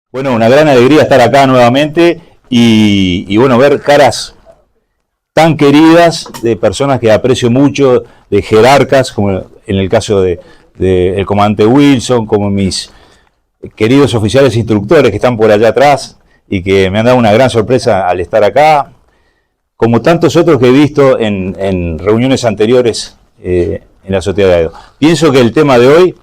Bueno, una gran alegría estar acá nuevamente y bueno, ver caras tan queridas de personas que aprecio mucho, de jerarcas, como en el caso de el comandante Wilson, como mis queridos oficiales instructores que están por allá atrás y que me han dado una gran sorpresa al estar acá, como tantos otros que he visto en reuniones anteriores en la azotea de Aedo. Pienso que el tema de hoy,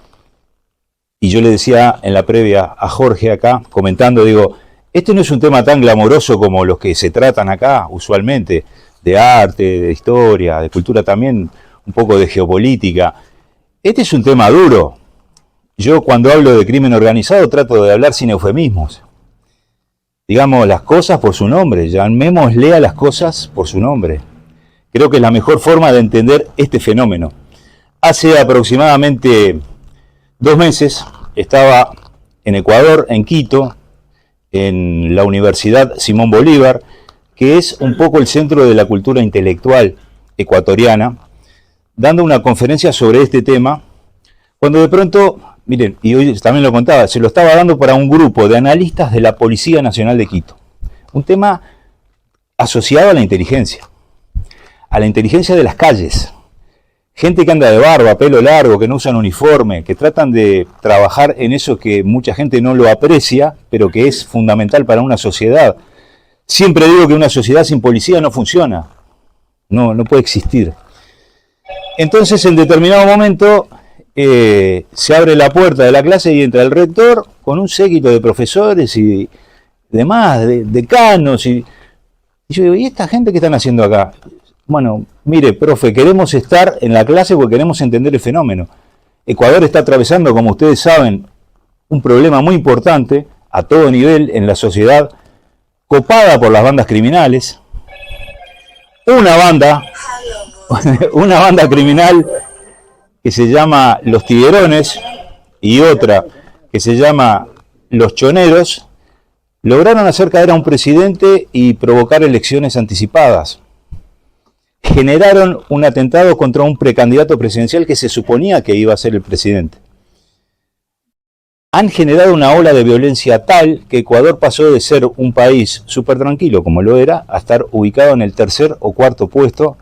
y yo le decía en la previa a Jorge acá, comentando, digo, este no es un tema tan glamoroso como los que se tratan acá usualmente, de arte, de historia, de cultura también, un poco de geopolítica. Este es un tema duro. Yo cuando hablo de crimen organizado trato de hablar sin eufemismos. Digamos las cosas por su nombre, llamémosle a las cosas por su nombre. Creo que es la mejor forma de entender este fenómeno. Hace aproximadamente 2 meses estaba en Ecuador, en Quito, en la Universidad Simón Bolívar, que es un poco el centro de la cultura intelectual ecuatoriana, dando una conferencia sobre este tema, cuando de pronto, miren, y hoy también lo contaba, se lo estaba dando para un grupo de analistas de la Policía Nacional de Quito. Un tema asociado a la inteligencia de las calles. Gente que anda de barba, pelo largo, que no usan uniforme, que tratan de trabajar en eso que mucha gente no lo aprecia, pero que es fundamental para una sociedad. Siempre digo que una sociedad sin policía no funciona, no puede existir. Entonces, en determinado momento, se abre la puerta de la clase y entra el rector con un séquito de profesores y demás, de decanos. Y yo digo, ¿y esta gente qué están haciendo acá? Bueno, mire, profe, queremos estar en la clase porque queremos entender el fenómeno. Ecuador está atravesando, como ustedes saben, un problema muy importante a todo nivel en la sociedad, copada por las bandas criminales. Una banda criminal que se llama Los Tiguerones y otra que se llama Los Choneros, lograron hacer caer a un presidente y provocar elecciones anticipadas. Generaron un atentado contra un precandidato presidencial que se suponía que iba a ser el presidente. Han generado una ola de violencia tal que Ecuador pasó de ser un país súper tranquilo, como lo era, a estar ubicado en el 3er o 4.º puesto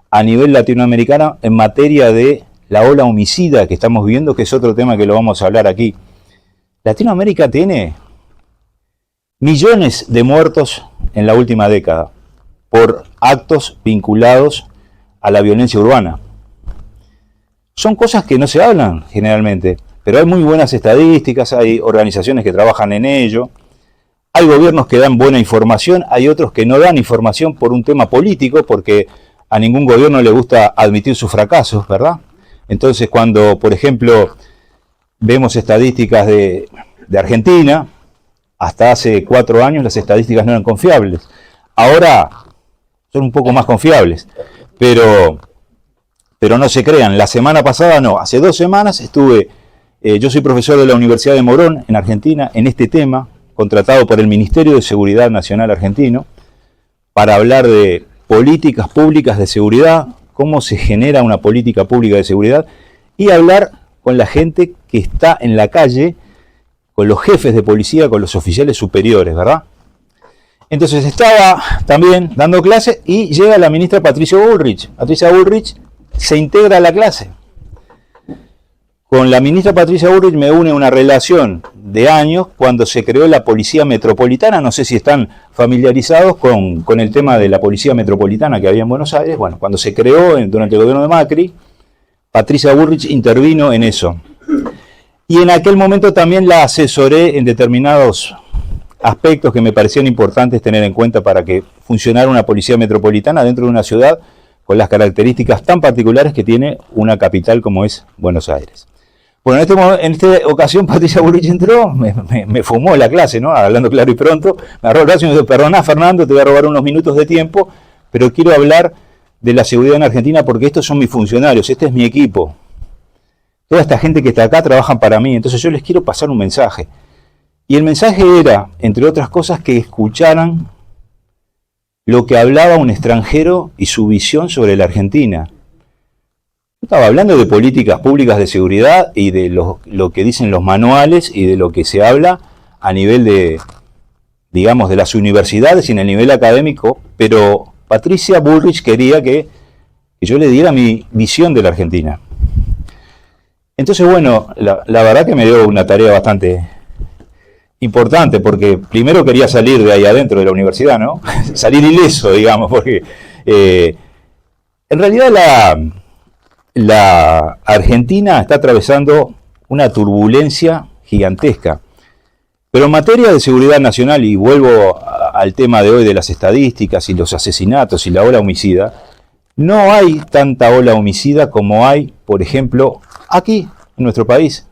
a nivel latinoamericano en materia de la ola homicida que estamos viviendo, que es otro tema que lo vamos a hablar aquí. Latinoamérica tiene millones de muertos en la última década por actos vinculados a la violencia urbana. Son cosas que no se hablan generalmente, pero hay muy buenas estadísticas, hay organizaciones que trabajan en ello, hay gobiernos que dan buena información, hay otros que no dan información por un tema político, porque a ningún gobierno le gusta admitir sus fracasos, ¿verdad? Entonces cuando, por ejemplo, vemos estadísticas de Argentina, hasta hace 4 años las estadísticas no eran confiables. Ahora son un poco más confiables, pero no se crean. La semana pasada, no, hace 2 semanas estuve, yo soy profesor de la Universidad de Morón, en Argentina, en este tema, contratado por el Ministerio de Seguridad Nacional argentino, para hablar de políticas públicas de seguridad, cómo se genera una política pública de seguridad, y hablar con la gente que está en la calle, con los jefes de policía, con los oficiales superiores, ¿verdad? Entonces estaba también dando clase y llega la ministra Patricia Bullrich. Patricia Bullrich se integra a la clase. Con la ministra Patricia Bullrich me une una relación de años cuando se creó la Policía Metropolitana. No sé si están familiarizados con el tema de la Policía Metropolitana que había en Buenos Aires. Bueno, cuando se creó durante el gobierno de Macri, Patricia Bullrich intervino en eso. Y en aquel momento también la asesoré en determinados aspectos que me parecían importantes tener en cuenta para que funcionara una policía metropolitana dentro de una ciudad con las características tan particulares que tiene una capital como es Buenos Aires. Bueno, en esta ocasión Patricia Bullrich entró, me fumó la clase, ¿no? Hablando claro y pronto, me agarró el brazo y me dijo, perdona Fernando, te voy a robar unos minutos de tiempo, pero quiero hablar de la seguridad en Argentina porque estos son mis funcionarios, este es mi equipo. Toda esta gente que está acá trabajan para mí, entonces yo les quiero pasar un mensaje. Y el mensaje era, entre otras cosas, que escucharan lo que hablaba un extranjero y su visión sobre la Argentina. Estaba hablando de políticas públicas de seguridad y de lo que dicen los manuales y de lo que se habla a nivel de, digamos, de las universidades y en el nivel académico, pero Patricia Bullrich quería que yo le diera mi visión de la Argentina. Entonces, bueno, la verdad que me dio una tarea bastante importante, porque primero quería salir de ahí adentro de la universidad, ¿no? Salir ileso, digamos, porque en realidad la Argentina está atravesando una turbulencia gigantesca. Pero en materia de seguridad nacional, y vuelvo al tema de hoy de las estadísticas y los asesinatos y la ola homicida, no hay tanta ola homicida como hay, por ejemplo, aquí, en nuestro país.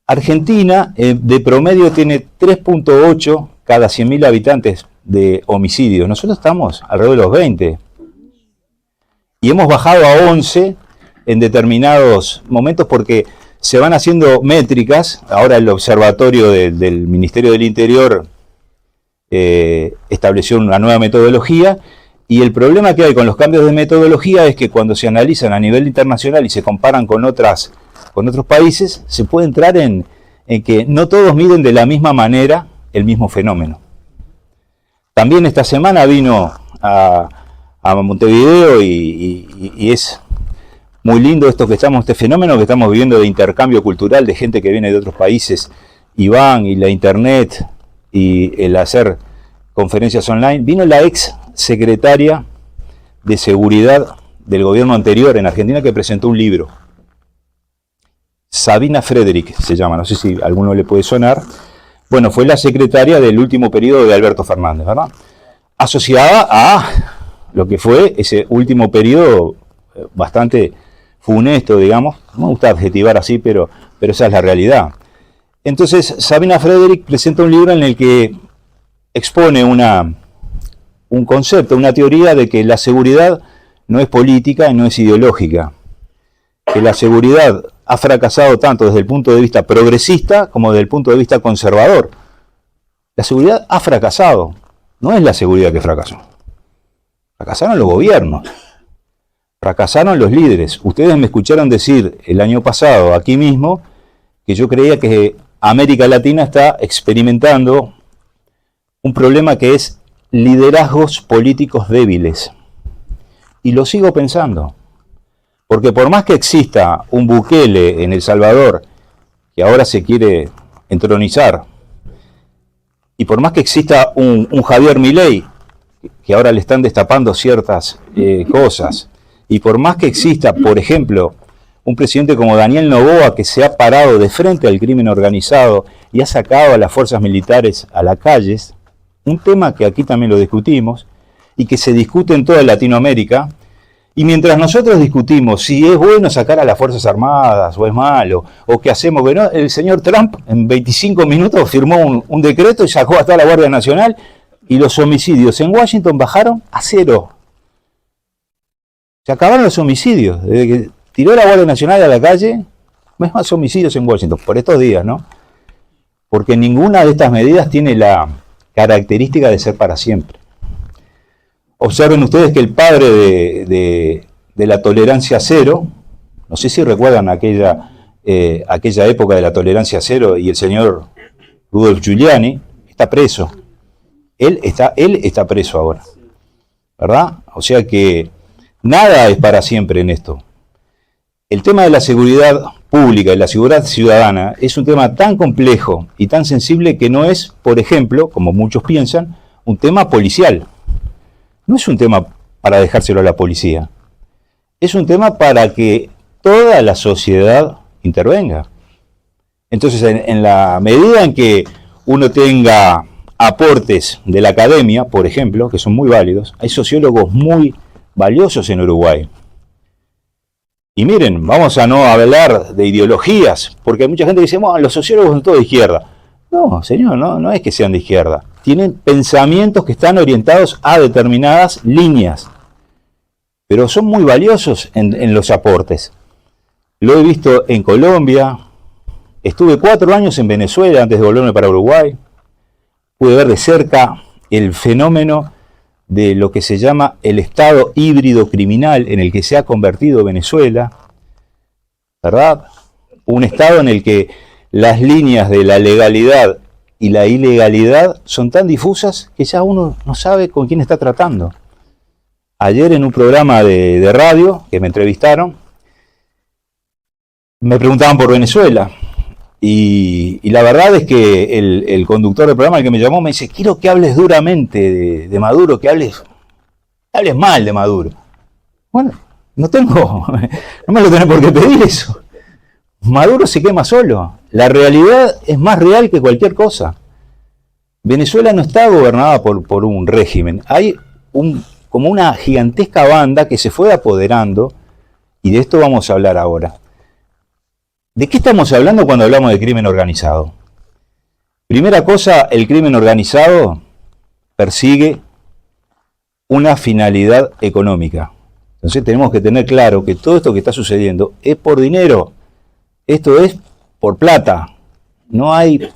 Argentina, de promedio, tiene 3.8 cada 100.000 habitantes de homicidios. Nosotros estamos alrededor de los 20. Y hemos bajado a 11 en determinados momentos porque se van haciendo métricas. Ahora el observatorio del Ministerio del Interior estableció una nueva metodología, y el problema que hay con los cambios de metodología es que cuando se analizan a nivel internacional y se comparan con otros países, se puede entrar en que no todos miden de la misma manera el mismo fenómeno. También esta semana vino a Montevideo y es muy lindo este fenómeno que estamos viviendo de intercambio cultural de gente que viene de otros países, y van, y la internet y el hacer conferencias online. Vino la ex secretaria de Seguridad del gobierno anterior en Argentina, que presentó un libro. Sabina Frederick se llama, no sé si a alguno le puede sonar. Bueno, fue la secretaria del último periodo de Alberto Fernández, ¿verdad? Asociada a lo que fue ese último periodo bastante funesto, digamos. No me gusta adjetivar así, pero esa es la realidad. Entonces, Sabina Frederick presenta un libro en el que expone un concepto, una teoría de que la seguridad no es política y no es ideológica. Que la seguridad ha fracasado tanto desde el punto de vista progresista como desde el punto de vista conservador. La seguridad ha fracasado. No es la seguridad que fracasó. Fracasaron los gobiernos. Fracasaron los líderes. Ustedes me escucharon decir el año pasado, aquí mismo, que yo creía que América Latina está experimentando un problema que es liderazgos políticos débiles. Y lo sigo pensando. Porque por más que exista un Bukele en El Salvador, que ahora se quiere entronizar, y por más que exista un Javier Milei, que ahora le están destapando ciertas cosas, y por más que exista, por ejemplo, un presidente como Daniel Noboa, que se ha parado de frente al crimen organizado y ha sacado a las fuerzas militares a las calles, un tema que aquí también lo discutimos, y que se discute en toda Latinoamérica. Y mientras nosotros discutimos si es bueno sacar a las Fuerzas Armadas o es malo, o qué hacemos, bueno, el señor Trump en 25 minutos firmó un decreto y sacó hasta la Guardia Nacional, y los homicidios en Washington bajaron a 0. Se acabaron los homicidios. Desde que tiró la Guardia Nacional a la calle, no hay más homicidios en Washington, por estos días, ¿no? Porque ninguna de estas medidas tiene la característica de ser para siempre. Observen ustedes que el padre de la tolerancia cero, no sé si recuerdan aquella época de la tolerancia cero, y el señor Rudolph Giuliani está preso. Él está preso ahora, ¿verdad? O sea que nada es para siempre en esto. El tema de la seguridad pública y la seguridad ciudadana es un tema tan complejo y tan sensible que no es, por ejemplo, como muchos piensan, un tema policial. No es un tema para dejárselo a la policía. Es un tema para que toda la sociedad intervenga. Entonces, en la medida en que uno tenga aportes de la academia, por ejemplo, que son muy válidos, hay sociólogos muy valiosos en Uruguay. Y miren, vamos a no hablar de ideologías, porque hay mucha gente que dice, bueno, los sociólogos son todos de izquierda. No, señor, no es que sean de izquierda. Tienen pensamientos que están orientados a determinadas líneas, pero son muy valiosos en los aportes. Lo he visto en Colombia, estuve 4 años en Venezuela antes de volverme para Uruguay, pude ver de cerca el fenómeno de lo que se llama el estado híbrido criminal en el que se ha convertido Venezuela, ¿verdad? Un estado en el que las líneas de la legalidad y la ilegalidad son tan difusas que ya uno no sabe con quién está tratando. Ayer en un programa de radio que me entrevistaron, me preguntaban por Venezuela. Y la verdad es que el conductor del programa, el que me llamó, me dice: quiero que hables duramente de Maduro, que hables mal de Maduro. Bueno, no me lo tenés por qué pedir eso. Maduro se quema solo. La realidad es más real que cualquier cosa. Venezuela no está gobernada por un régimen. Hay como una gigantesca banda que se fue apoderando, y de esto vamos a hablar ahora. ¿De qué estamos hablando cuando hablamos de crimen organizado? Primera cosa, el crimen organizado persigue una finalidad económica. Entonces tenemos que tener claro que todo esto que está sucediendo es por dinero. Esto es por plata. No hay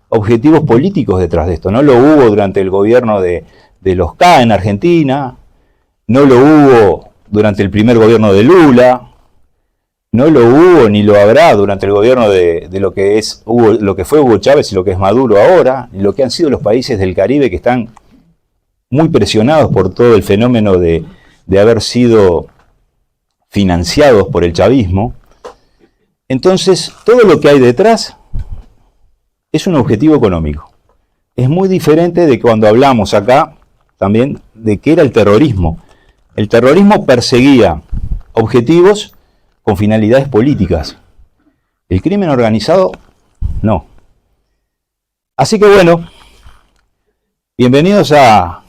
objetivos políticos detrás de esto. No lo hubo durante el gobierno de los K en Argentina, no lo hubo durante el primer gobierno de Lula, no lo hubo ni lo habrá durante el gobierno de lo que fue Hugo Chávez y lo que es Maduro ahora, y lo que han sido los países del Caribe, que están muy presionados por todo el fenómeno de haber sido financiados por el chavismo. Entonces, todo lo que hay detrás es un objetivo económico. Es muy diferente de cuando hablamos acá también de qué era el terrorismo. El terrorismo perseguía objetivos con finalidades políticas. El crimen organizado, no. Así que bueno, bienvenidos a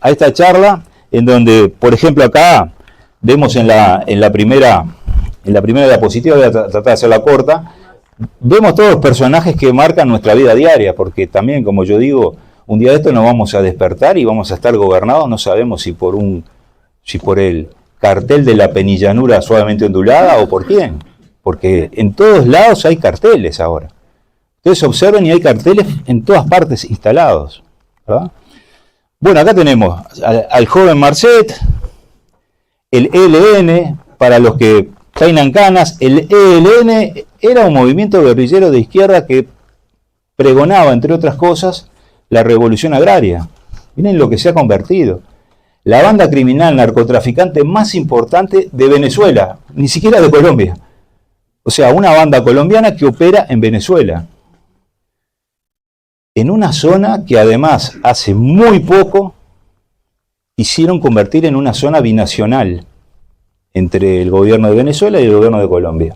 esta charla, en donde, por ejemplo, acá vemos en la primera diapositiva, voy a tratar de hacerla corta, vemos todos los personajes que marcan nuestra vida diaria, porque también, como yo digo, un día de esto nos vamos a despertar y vamos a estar gobernados, no sabemos si por el cartel de la penillanura suavemente ondulada o por quién, porque en todos lados hay carteles ahora. Ustedes observen y hay carteles en todas partes instalados, ¿verdad? Bueno, acá tenemos al joven Marcet, el ELN, para los que peinan canas. El ELN era un movimiento guerrillero de izquierda que pregonaba, entre otras cosas, la revolución agraria. Miren lo que se ha convertido. La banda criminal narcotraficante más importante de Venezuela, ni siquiera de Colombia. O sea, una banda colombiana que opera en Venezuela. En una zona que además hace muy poco quisieron convertir en una zona binacional entre el gobierno de Venezuela y el gobierno de Colombia.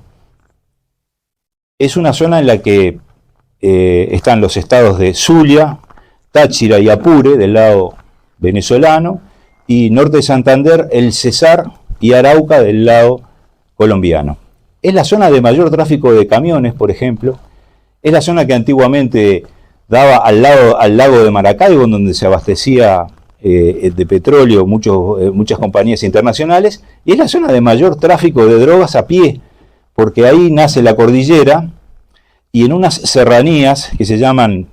Es una zona en la que están los estados de Zulia, Táchira y Apure del lado venezolano, y norte de Santander, el Cesar y Arauca del lado colombiano. Es la zona de mayor tráfico de camiones, por ejemplo. Es la zona que antiguamente daba al lago de Maracaibo, donde se abastecía de petróleo muchas compañías internacionales, y es la zona de mayor tráfico de drogas a pie, porque ahí nace la cordillera, y en unas serranías que se llaman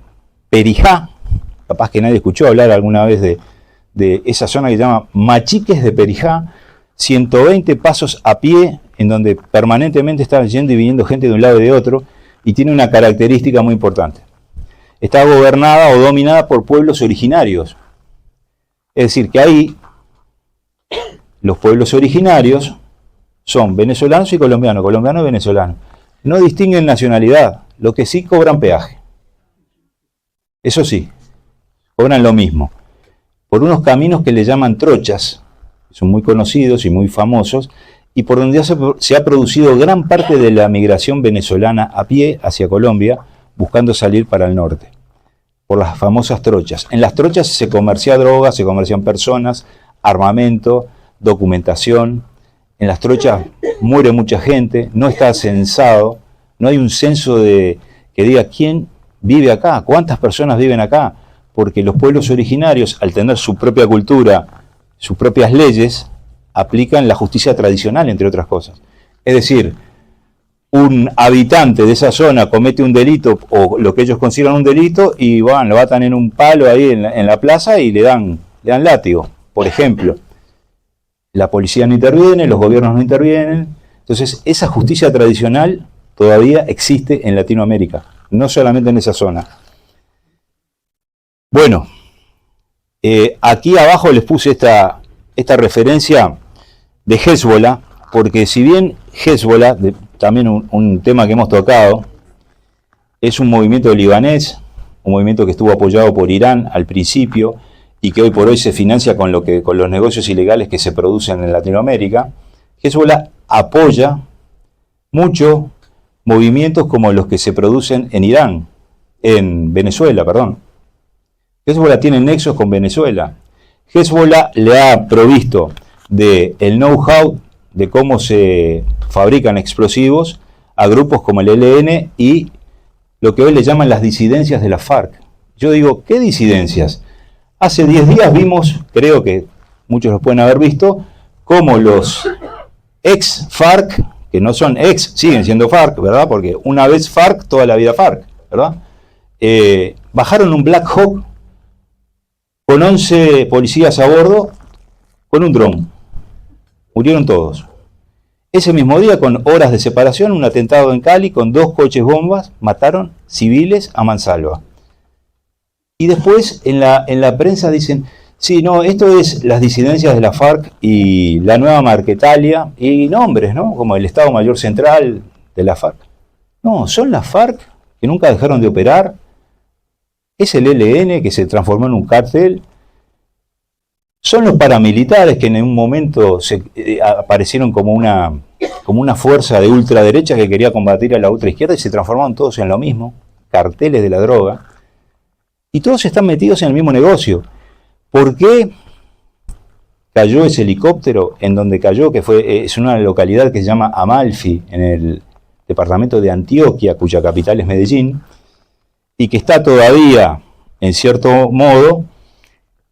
Perijá, capaz que nadie escuchó hablar alguna vez de esa zona que se llama Machiques de Perijá, 120 pasos a pie, en donde permanentemente están yendo y viniendo gente de un lado y de otro, y tiene una característica muy importante. Está gobernada o dominada por pueblos originarios. Es decir, que ahí los pueblos originarios son venezolanos y colombianos, colombianos y venezolanos. No distinguen nacionalidad, lo que sí cobran peaje. Eso sí, cobran lo mismo. Por unos caminos que le llaman trochas, son muy conocidos y muy famosos, y por donde se ha producido gran parte de la migración venezolana a pie hacia Colombia, buscando salir para el norte, por las famosas trochas. En las trochas se comercia drogas, se comercian personas, armamento, documentación. En las trochas muere mucha gente, no está censado, no hay un censo que diga quién vive acá, cuántas personas viven acá, porque los pueblos originarios, al tener su propia cultura, sus propias leyes, aplican la justicia tradicional, entre otras cosas. Es decir, un habitante de esa zona comete un delito, o lo que ellos consideran un delito, y lo atan en un palo ahí en la plaza y le dan látigo, por ejemplo. La policía no interviene, los gobiernos no intervienen. Entonces, esa justicia tradicional todavía existe en Latinoamérica, no solamente en esa zona. Bueno, aquí abajo les puse esta referencia de Hezbollah, porque si bien Hezbollah, también un tema que hemos tocado, es un movimiento libanés, un movimiento que estuvo apoyado por Irán al principio y que hoy por hoy se financia con los negocios ilegales que se producen en Latinoamérica. Hezbollah apoya mucho movimientos como los que se producen en Venezuela, perdón. Hezbollah tiene nexos con Venezuela. Hezbollah le ha provisto del know-how de cómo se fabrican explosivos a grupos como el ELN y lo que hoy le llaman las disidencias de la FARC. Yo digo, ¿qué disidencias? Hace 10 días vimos, creo que muchos los pueden haber visto, cómo los ex-FARC, que no son ex, siguen siendo FARC, ¿verdad? Porque una vez FARC, toda la vida FARC, ¿verdad? Bajaron un Black Hawk con 11 policías a bordo con un dron. Murieron todos. Ese mismo día, con horas de separación, un atentado en Cali con 2 coches bombas, mataron civiles a mansalva. Y después en la prensa dicen, sí, no, esto es las disidencias de la FARC y la nueva Marquetalia, y nombres, ¿no? Como el Estado Mayor Central de la FARC. No, son las FARC que nunca dejaron de operar. Es el ELN que se transformó en un cártel. Son los paramilitares que en un momento aparecieron como una fuerza de ultraderecha que quería combatir a la ultraizquierda y se transformaron todos en lo mismo, carteles de la droga. Y todos están metidos en el mismo negocio. ¿Por qué cayó ese helicóptero en donde cayó, que es una localidad que se llama Amalfi, en el departamento de Antioquia, cuya capital es Medellín, y que está todavía, en cierto modo,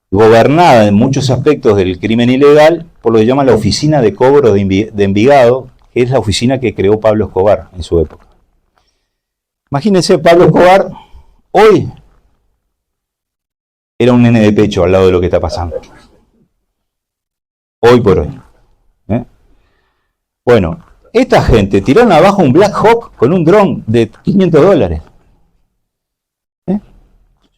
gobernada en muchos aspectos del crimen ilegal por lo que llama la Oficina de Cobro de Envigado, que es la oficina que creó Pablo Escobar en su época. Imagínense, Pablo Escobar hoy era un nene de pecho al lado de lo que está pasando. Hoy por hoy. Bueno, esta gente tiraron abajo un Black Hawk con un dron de $500.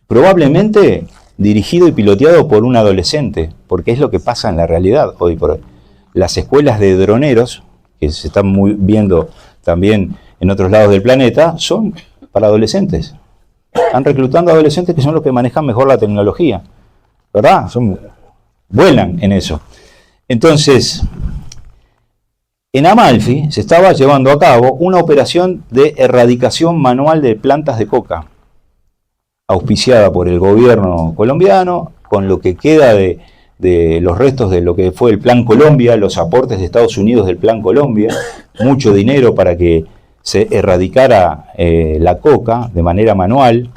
Probablemente dirigido y piloteado por un adolescente, porque es lo que pasa en la realidad hoy por hoy. Las escuelas de droneros, que se están viendo también en otros lados del planeta, son para adolescentes. Están reclutando adolescentes que son los que manejan mejor la tecnología, ¿verdad? Vuelan en eso. Entonces, en Amalfi se estaba llevando a cabo una operación de erradicación manual de plantas de coca, auspiciada por el gobierno colombiano, con lo que queda de los restos de lo que fue el Plan Colombia, los aportes de Estados Unidos del Plan Colombia, mucho dinero para que se erradicara la coca de manera manual.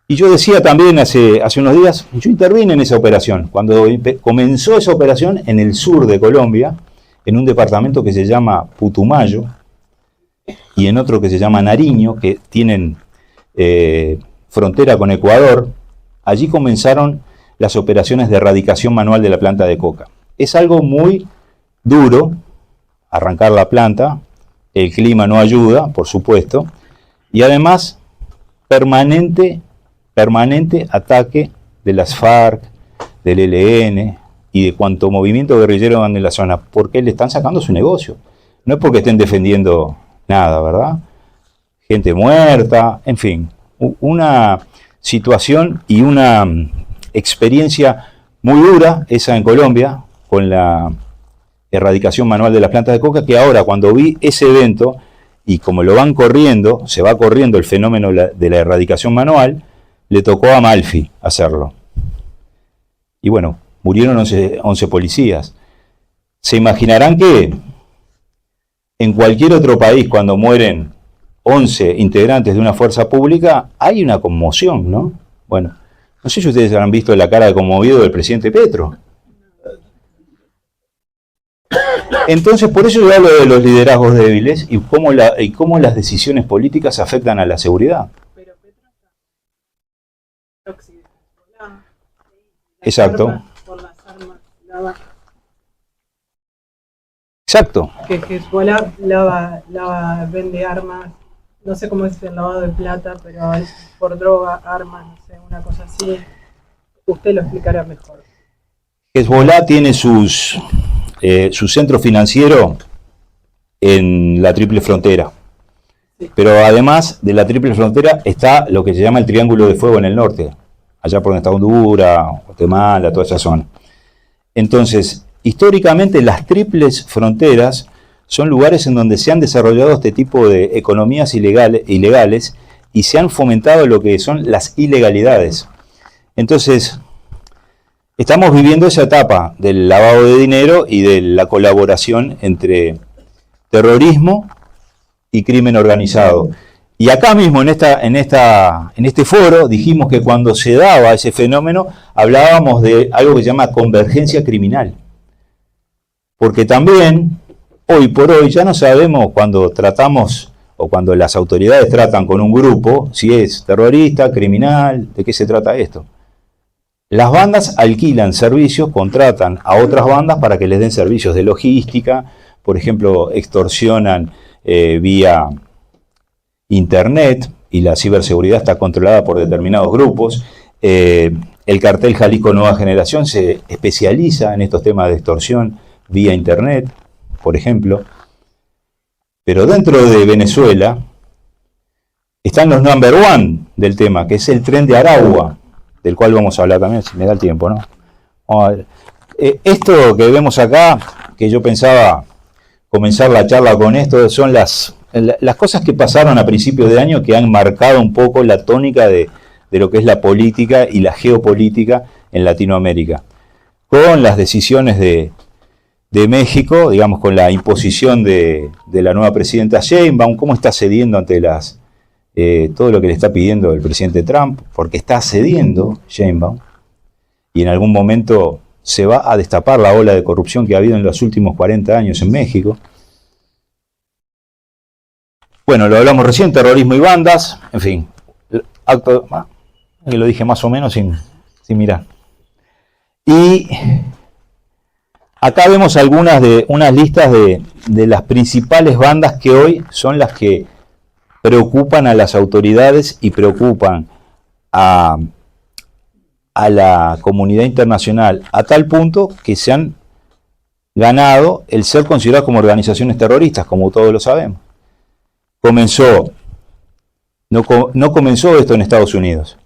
Y yo decía también hace unos días, yo intervine en esa operación, cuando comenzó esa operación en el sur de Colombia, en un departamento que se llama Putumayo, y en otro que se llama Nariño, que tienen frontera con Ecuador. Allí comenzaron las operaciones de erradicación manual de la planta de coca. Es algo muy duro arrancar la planta, el clima no ayuda, por supuesto, y además permanente ataque de las FARC, del ELN y de cuanto movimiento guerrillero ande en la zona, porque le están sacando su negocio. No es porque estén defendiendo nada, ¿verdad? Gente muerta, en fin, una situación y una experiencia muy dura, esa en Colombia, con la erradicación manual de las plantas de coca, que ahora cuando vi ese evento, y como lo van corriendo, se va corriendo el fenómeno de la erradicación manual, le tocó a Amalfi hacerlo. Y bueno, murieron 11 policías. Se imaginarán que en cualquier otro país, cuando mueren 11 integrantes de una fuerza pública, hay una conmoción, ¿no? Bueno, no sé si ustedes habrán visto la cara de conmovido del presidente Petro. Entonces, por eso yo hablo de los liderazgos débiles y cómo las decisiones políticas afectan a la seguridad. Pero Petro está occidental. Exacto. Por las armas, Exacto. que Hezbollah vende armas no sé cómo es el lavado de plata, pero es por droga, armas, no sé, una cosa así. Usted lo explicará mejor. Hezbollah tiene su centro financiero en la Triple Frontera. Sí. Pero además de la Triple Frontera está lo que se llama el Triángulo de Fuego en el norte, allá por donde está Honduras, Guatemala, toda esa zona. Entonces, históricamente las triples fronteras son lugares en donde se han desarrollado este tipo de economías ilegales y se han fomentado lo que son las ilegalidades. Entonces, estamos viviendo esa etapa del lavado de dinero y de la colaboración entre terrorismo y crimen organizado. Y acá mismo en este foro dijimos que cuando se daba ese fenómeno hablábamos de algo que se llama convergencia criminal. Porque también, hoy por hoy, ya no sabemos cuando tratamos o cuando las autoridades tratan con un grupo, si es terrorista, criminal, de qué se trata esto. Las bandas alquilan servicios, contratan a otras bandas para que les den servicios de logística, por ejemplo, extorsionan vía internet y la ciberseguridad está controlada por determinados grupos. El cartel Jalisco Nueva Generación se especializa en estos temas de extorsión vía internet, por ejemplo. Pero dentro de Venezuela están los number one del tema, que es el tren de Aragua, del cual vamos a hablar también, si me da el tiempo, ¿no? Vamos a ver. Esto que vemos acá, que yo pensaba comenzar la charla con esto, son las cosas que pasaron a principios de año que han marcado un poco la tónica de lo que es la política y la geopolítica en Latinoamérica. Con las decisiones de México, digamos, con la imposición de la nueva presidenta Sheinbaum, cómo está cediendo ante todo lo que le está pidiendo el presidente Trump, porque está cediendo Sheinbaum, y en algún momento se va a destapar la ola de corrupción que ha habido en los últimos 40 años en México. Bueno, lo hablamos recién, terrorismo y bandas, en fin, acto, que lo dije más o menos sin mirar. Y acá vemos unas listas de las principales bandas que hoy son las que preocupan a las autoridades y preocupan a la comunidad internacional, a tal punto que se han ganado el ser considerados como organizaciones terroristas, como todos lo sabemos. No comenzó esto en Estados Unidos.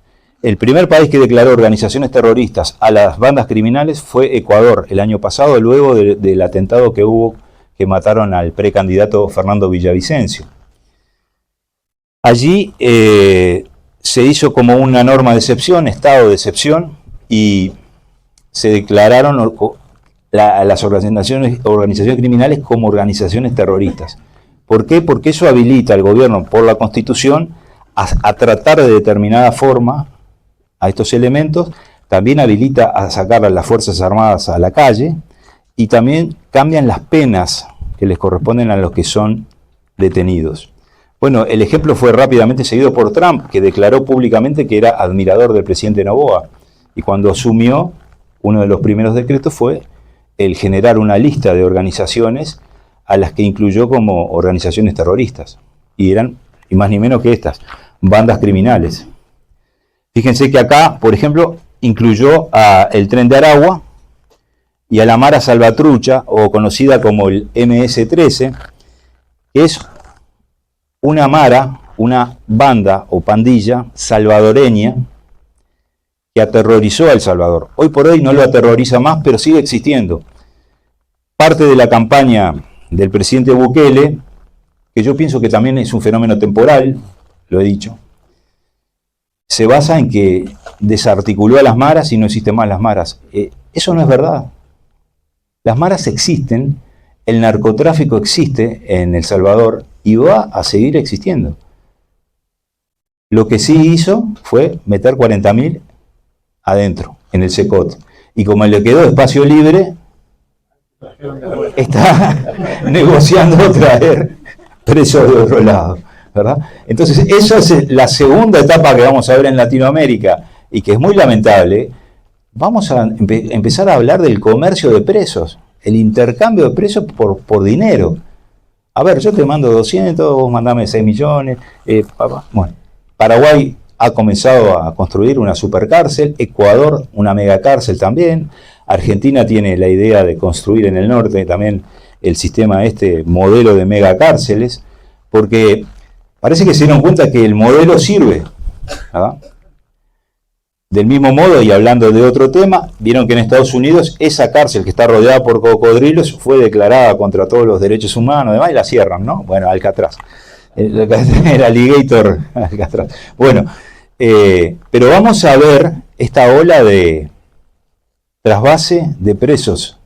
El primer país que declaró organizaciones terroristas a las bandas criminales fue Ecuador el año pasado, luego del atentado que hubo, que mataron al precandidato Fernando Villavicencio. Allí se hizo como una norma de excepción, estado de excepción, y se declararon las organizaciones criminales como organizaciones terroristas. ¿Por qué? Porque eso habilita al gobierno, por la Constitución, a tratar de determinada forma a estos elementos, también habilita a sacar a las Fuerzas Armadas a la calle, y también cambian las penas que les corresponden a los que son detenidos. Bueno, el ejemplo fue rápidamente seguido por Trump, que declaró públicamente que era admirador del presidente Noboa, y cuando asumió, uno de los primeros decretos fue el generar una lista de organizaciones a las que incluyó como organizaciones terroristas, y eran, ni más ni menos que estas, bandas criminales. Fíjense que acá, por ejemplo, incluyó el Tren de Aragua y a la Mara Salvatrucha, o conocida como el MS-13, que es una mara, una banda o pandilla salvadoreña que aterrorizó a El Salvador. Hoy por hoy no lo aterroriza más, pero sigue existiendo. Parte de la campaña del presidente Bukele, que yo pienso que también es un fenómeno temporal, lo he dicho, se basa en que desarticuló a las maras y no existen más las maras. Eso no es verdad. Las maras existen, el narcotráfico existe en El Salvador y va a seguir existiendo. Lo que sí hizo fue meter 40.000 adentro, en el SECOT. Y como le quedó espacio libre, está negociando traer presos de otro lado, ¿verdad? Entonces, esa es la segunda etapa que vamos a ver en Latinoamérica y que es muy lamentable. Vamos a empezar a hablar del comercio de presos, el intercambio de presos por dinero. A ver, yo te mando 200, vos mandame 6 millones. Bueno, Paraguay ha comenzado a construir una supercárcel, Ecuador una megacárcel también, Argentina tiene la idea de construir en el norte también el sistema modelo de megacárceles, porque parece que se dieron cuenta que el modelo sirve, ¿verdad? Del mismo modo, y hablando de otro tema, vieron que en Estados Unidos esa cárcel que está rodeada por cocodrilos fue declarada contra todos los derechos humanos, además, y la cierran, ¿no? Bueno, Alcatraz. El alligator Alcatraz. Bueno, pero vamos a ver esta ola de trasvase de presos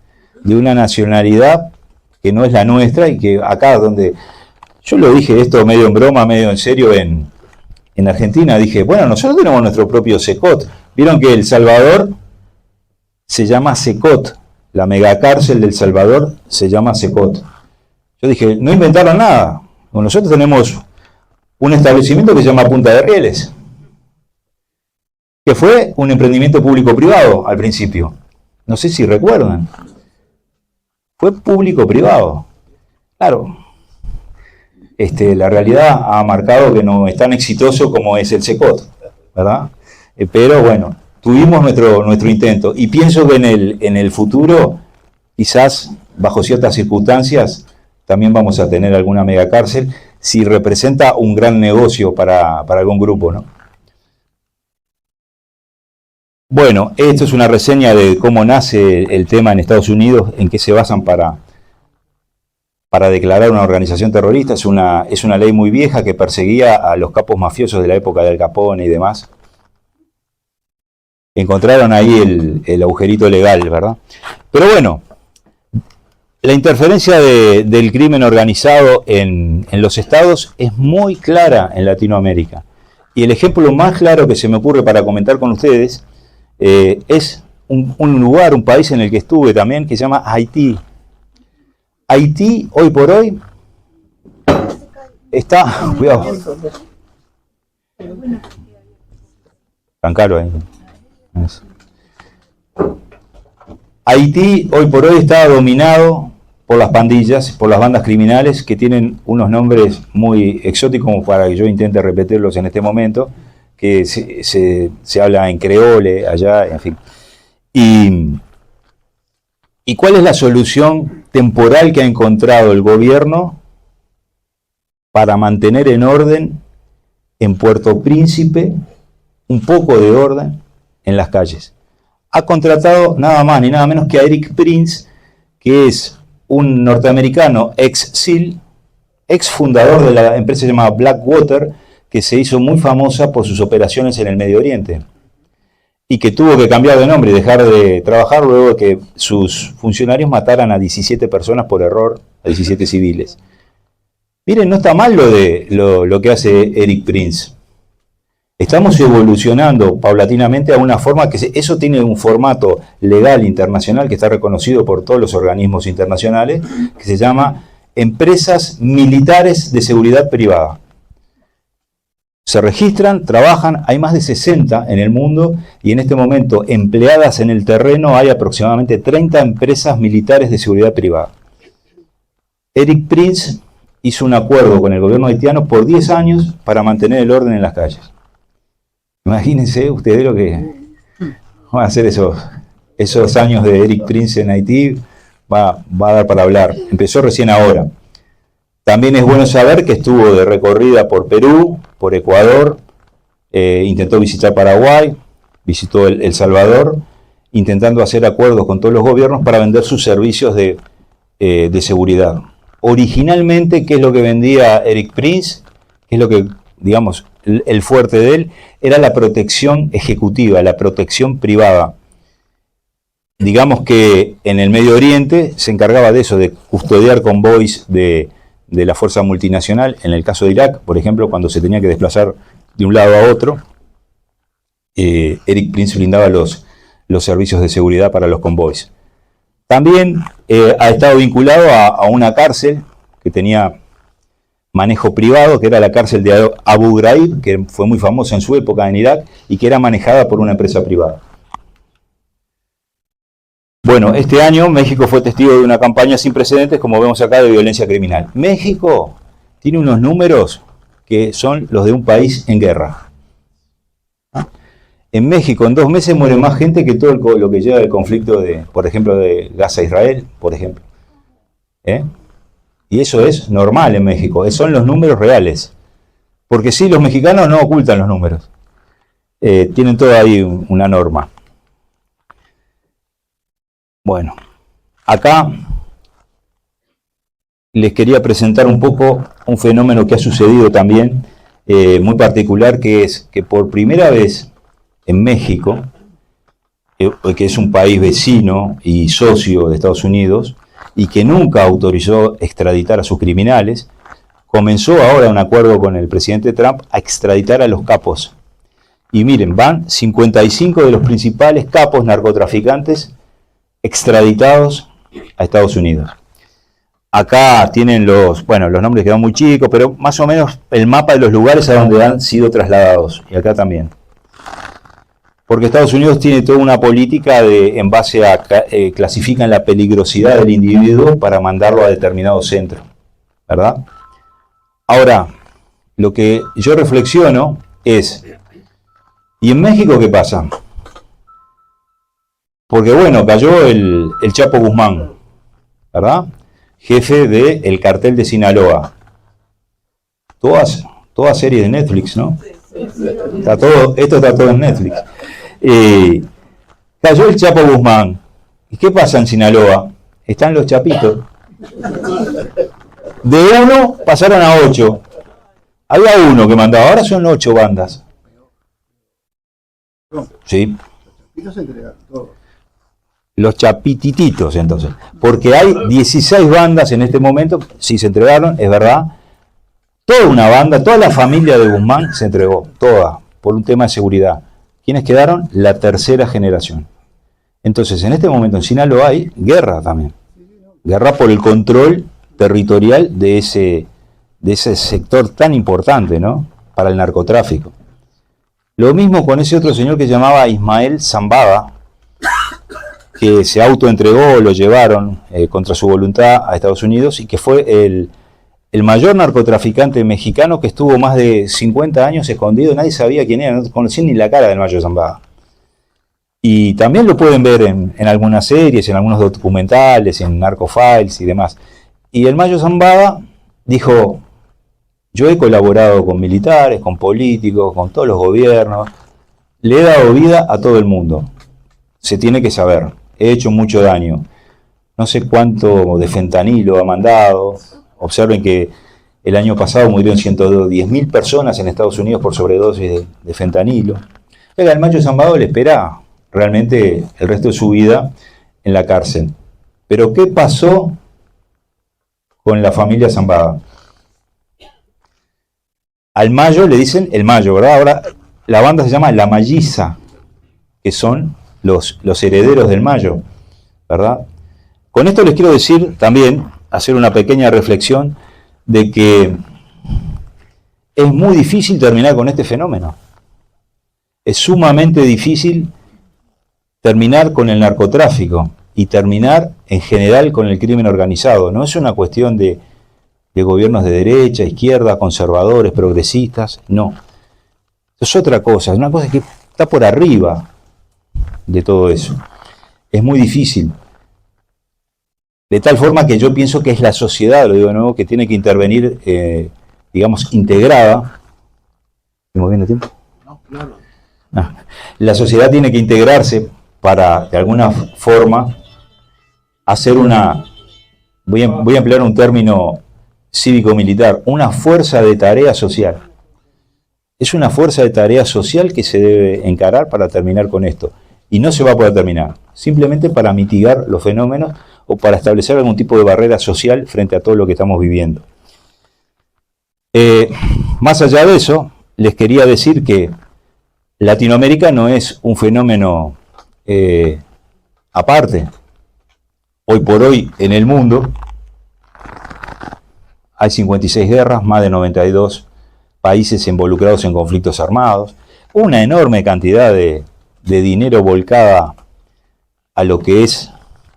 de una nacionalidad que no es la nuestra y que acá donde... Yo lo dije esto medio en broma, medio en serio en Argentina, dije, bueno, nosotros tenemos nuestro propio SECOT. Vieron que El Salvador se llama SECOT, la megacárcel del Salvador se llama SECOT. Yo dije, no inventaron nada. Nosotros tenemos un establecimiento que se llama Punta de Rieles, que fue un emprendimiento público-privado al principio. No sé si recuerdan. Fue público-privado. Claro. La realidad ha marcado que no es tan exitoso como es el SECOT, ¿verdad? Pero bueno, tuvimos nuestro intento y pienso que en el futuro, quizás bajo ciertas circunstancias, también vamos a tener alguna megacárcel si representa un gran negocio para algún grupo, ¿no? Bueno, esto es una reseña de cómo nace el tema en Estados Unidos, en qué se basan para declarar una organización terrorista. Es una ley muy vieja que perseguía a los capos mafiosos de la época de Al Capone y demás. Encontraron ahí el agujerito legal, ¿verdad? Pero bueno, la interferencia del crimen organizado en los estados es muy clara en Latinoamérica. Y el ejemplo más claro que se me ocurre para comentar con ustedes es un país en el que estuve también, que se llama Haití. Haití, hoy por hoy, está... Cuidado. Tan caro ahí. Haití, hoy por hoy, está dominado por las pandillas, por las bandas criminales, que tienen unos nombres muy exóticos, como para que yo intente repetirlos en este momento, que se habla en creole, allá, en fin. ¿Y cuál es la solución temporal que ha encontrado el gobierno para mantener en orden en Puerto Príncipe un poco de orden en las calles? Ha contratado nada más ni nada menos que a Eric Prince, que es un norteamericano ex-SEAL, ex fundador de la empresa llamada Blackwater, que se hizo muy famosa por sus operaciones en el Medio Oriente, y que tuvo que cambiar de nombre y dejar de trabajar luego de que sus funcionarios mataran a 17 personas por error, a 17 civiles. Miren, no está mal lo que hace Eric Prince. Estamos evolucionando paulatinamente a una forma que eso tiene un formato legal internacional que está reconocido por todos los organismos internacionales, que se llama Empresas Militares de Seguridad Privada. Se registran, trabajan, hay más de 60 en el mundo y en este momento empleadas en el terreno hay aproximadamente 30 empresas militares de seguridad privada. Eric Prince hizo un acuerdo con el gobierno haitiano por 10 años para mantener el orden en las calles. Imagínense ustedes lo que van a hacer esos años de Eric Prince en Haití, va a dar para hablar. Empezó recién ahora. También es bueno saber que estuvo de recorrida por Perú, por Ecuador, intentó visitar Paraguay, visitó El Salvador, intentando hacer acuerdos con todos los gobiernos para vender sus servicios de seguridad. Originalmente, ¿qué es lo que vendía Eric Prince? ¿Qué es lo que, digamos, el fuerte de él? Era la protección ejecutiva, la protección privada. Digamos que en el Medio Oriente se encargaba de eso, de custodiar convoys de la fuerza multinacional. En el caso de Irak, por ejemplo, cuando se tenía que desplazar de un lado a otro, Eric Prince brindaba los servicios de seguridad para los convoys. También ha estado vinculado a una cárcel que tenía manejo privado, que era la cárcel de Abu Ghraib, que fue muy famosa en su época en Irak y que era manejada por una empresa privada. Bueno, este año México fue testigo de una campaña sin precedentes, como vemos acá, de violencia criminal. México tiene unos números que son los de un país en guerra. En México, en 2 meses muere más gente que todo lo que lleva el conflicto de, por ejemplo, de Gaza-Israel, por ejemplo. Y eso es normal en México, son los números reales. Porque sí, los mexicanos no ocultan los números. Tienen todo ahí una norma. Bueno, acá les quería presentar un poco un fenómeno que ha sucedido también, muy particular, que es que por primera vez en México, que es un país vecino y socio de Estados Unidos, y que nunca autorizó extraditar a sus criminales, comenzó ahora un acuerdo con el presidente Trump a extraditar a los capos. Y miren, van 55 de los principales capos narcotraficantes extraditados a Estados Unidos. Acá tienen los nombres quedan muy chicos, pero más o menos el mapa de los lugares a donde han sido trasladados. Y acá también. Porque Estados Unidos tiene toda una política en base a clasifican la peligrosidad del individuo para mandarlo a determinado centro, ¿verdad? Ahora, lo que yo reflexiono es, ¿y en México qué pasa? Porque bueno, cayó el Chapo Guzmán, ¿verdad? Jefe del cartel de Sinaloa. Toda serie de Netflix, ¿no? Esto está todo en Netflix. Cayó el Chapo Guzmán. ¿Y qué pasa en Sinaloa? Están los chapitos. De 1 pasaron a 8. Había 1 que mandaba, ahora son 8 bandas. Sí. Los chapitititos, entonces. Porque hay 16 bandas en este momento, sí se entregaron, es verdad. Toda una banda, toda la familia de Guzmán se entregó, toda, por un tema de seguridad. ¿Quiénes quedaron? La tercera generación. Entonces, en este momento en Sinaloa hay guerra también. Guerra por el control territorial de ese sector tan importante, ¿no? Para el narcotráfico. Lo mismo con ese otro señor que se llamaba Ismael Zambada, que se autoentregó, lo llevaron contra su voluntad a Estados Unidos y que fue el mayor narcotraficante mexicano que estuvo más de 50 años escondido, nadie sabía quién era, no conocían ni la cara del Mayo Zambada. Y también lo pueden ver en algunas series, en algunos documentales, en Narcofiles y demás. Y el Mayo Zambada dijo, yo he colaborado con militares, con políticos, con todos los gobiernos, le he dado vida a todo el mundo. Se tiene que saber, he hecho mucho daño. No sé cuánto de fentanilo ha mandado. Observen que el año pasado murieron 110.000 personas en Estados Unidos por sobredosis de fentanilo. El Mayo Zambada le espera realmente el resto de su vida en la cárcel. Pero ¿qué pasó con la familia Zambada? Al Mayo le dicen el Mayo, ¿verdad? Ahora la banda se llama La Malliza, que son los herederos del Mayo, ¿verdad? Con esto les quiero decir también, hacer una pequeña reflexión de que es muy difícil terminar con este fenómeno. Es sumamente difícil terminar con el narcotráfico y terminar en general con el crimen organizado. No es una cuestión de gobiernos de derecha, izquierda, conservadores, progresistas, no. Es otra cosa, es una cosa que está por arriba de todo eso. Es muy difícil. De tal forma que yo pienso que es la sociedad, lo digo de nuevo, que tiene que intervenir, digamos, integrada. ¿Estamos viendo tiempo? No, claro. La sociedad tiene que integrarse para, de alguna forma, hacer una, voy a emplear un término cívico-militar, una fuerza de tarea social. Es una fuerza de tarea social que se debe encarar para terminar con esto. Y no se va a poder terminar, simplemente para mitigar los fenómenos o para establecer algún tipo de barrera social frente a todo lo que estamos viviendo. Más allá de eso, les quería decir que Latinoamérica no es un fenómeno aparte. Hoy por hoy en el mundo hay 56 guerras, más de 92 países involucrados en conflictos armados, una enorme cantidad de dinero volcada a lo que es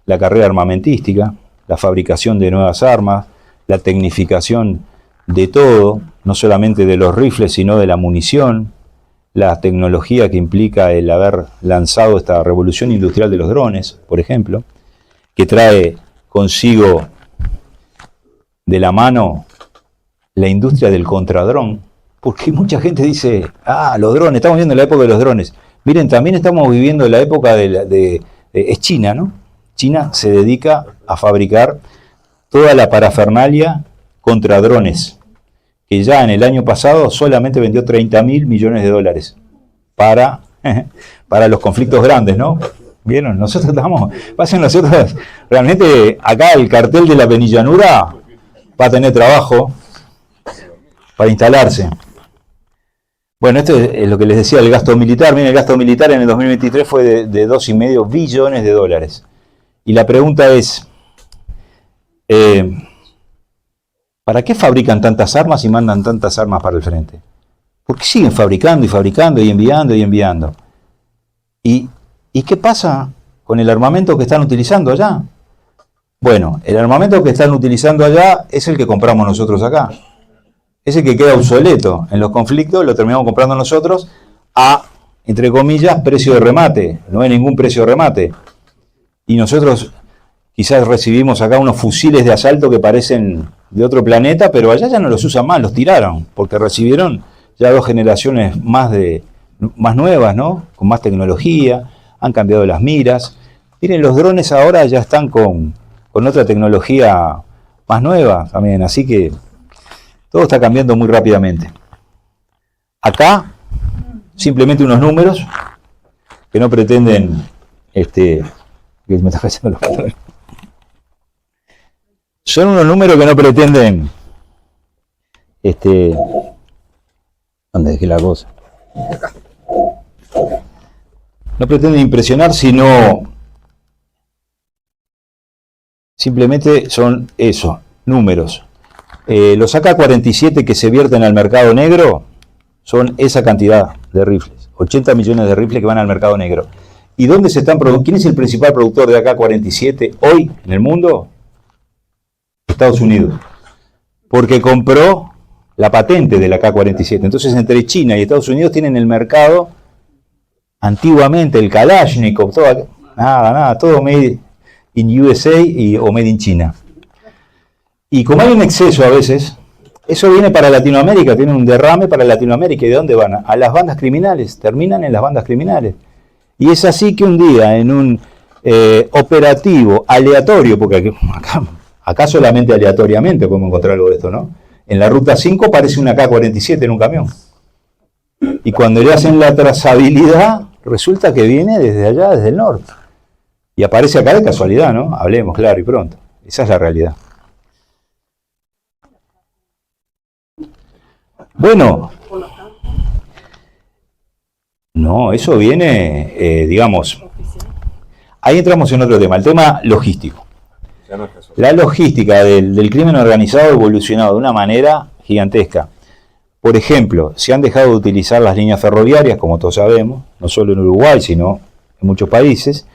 la carrera armamentística, la fabricación de nuevas armas, la tecnificación de todo, no solamente de los rifles, sino de la munición, la tecnología que implica el haber lanzado esta revolución industrial de los drones, por ejemplo, que trae consigo de la mano la industria del contradrón, porque mucha gente dice, los drones, estamos viviendo la época de los drones. Miren, también estamos viviendo la época es China, ¿no? China se dedica a fabricar toda la parafernalia contra drones, que ya en el año pasado solamente vendió 30.000 millones de dólares para los conflictos grandes, ¿no? ¿Vieron? Nosotros realmente acá el cartel de la penillanura va a tener trabajo para instalarse. Bueno, esto es lo que les decía, el gasto militar. Miren, el gasto militar en el 2023 fue de 2,5 billones de dólares. Y la pregunta es, ¿para qué fabrican tantas armas y mandan tantas armas para el frente? ¿Por qué siguen fabricando y fabricando y enviando y enviando? ¿Y qué pasa con el armamento que están utilizando allá? Bueno, el armamento que están utilizando allá es el que compramos nosotros acá. Es el que queda obsoleto. En los conflictos lo terminamos comprando nosotros a, entre comillas, precio de remate. No hay ningún precio de remate. Y nosotros quizás recibimos acá unos fusiles de asalto que parecen de otro planeta, pero allá ya no los usan más, los tiraron, porque recibieron ya 2 generaciones más nuevas, ¿no? Con más tecnología, han cambiado las miras. Miren, los drones ahora ya están con otra tecnología más nueva también, así que todo está cambiando muy rápidamente. Acá, simplemente unos números que no pretenden, que me está cayendo los patrones. Son unos números que no pretenden, ¿dónde dejé la cosa? No pretenden impresionar, sino simplemente son eso, números. Los AK-47 que se vierten al mercado negro son esa cantidad de rifles, 80 millones de rifles que van al mercado negro. ¿Y dónde se están produciendo? ¿Quién es el principal productor de AK-47 hoy en el mundo? Estados Unidos, porque compró la patente del AK-47. Entonces, entre China y Estados Unidos tienen el mercado, antiguamente el Kalashnikov, todo made in USA o made in China. Y como hay un exceso a veces, eso viene para Latinoamérica, tiene un derrame para Latinoamérica. ¿Y de dónde van? A las bandas criminales, terminan en las bandas criminales. Y es así que un día, en un operativo aleatorio, porque acá solamente aleatoriamente podemos encontrar algo de esto, ¿no? En la ruta 5 aparece una AK-47 en un camión. Y cuando le hacen la trazabilidad, resulta que viene desde allá, desde el norte. Y aparece acá de casualidad, ¿no? Hablemos claro y pronto. Esa es la realidad. Bueno. No, eso viene, digamos, ahí entramos en otro tema, el tema logístico. La logística del crimen organizado ha evolucionado de una manera gigantesca. Por ejemplo, se han dejado de utilizar las líneas ferroviarias, como todos sabemos, no solo en Uruguay, sino en muchos países,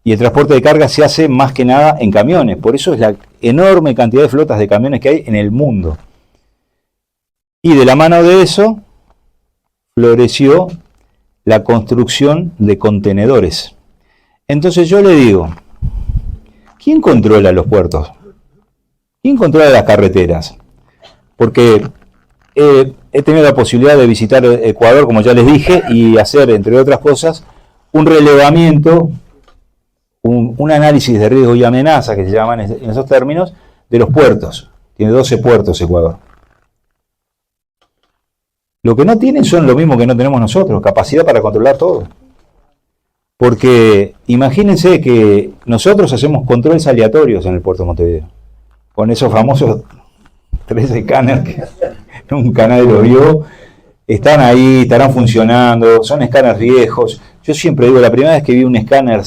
y el transporte de carga se hace más que nada en camiones. Por eso es la enorme cantidad de flotas de camiones que hay en el mundo. Y de la mano de eso, floreció la construcción de contenedores. Entonces yo le digo, ¿quién controla los puertos? ¿Quién controla las carreteras? Porque he tenido la posibilidad de visitar Ecuador, como ya les dije, y hacer, entre otras cosas, un relevamiento, un análisis de riesgo y amenaza, que se llaman en esos términos, de los puertos. Tiene 12 puertos Ecuador. Lo que no tienen son lo mismo que no tenemos nosotros, capacidad para controlar todo. Porque imagínense que nosotros hacemos controles aleatorios en el puerto de Montevideo, con esos famosos 3 escáneres que nunca nadie lo vio, están ahí, estarán funcionando, son escáneres viejos. Yo siempre digo, la primera vez que vi un escáner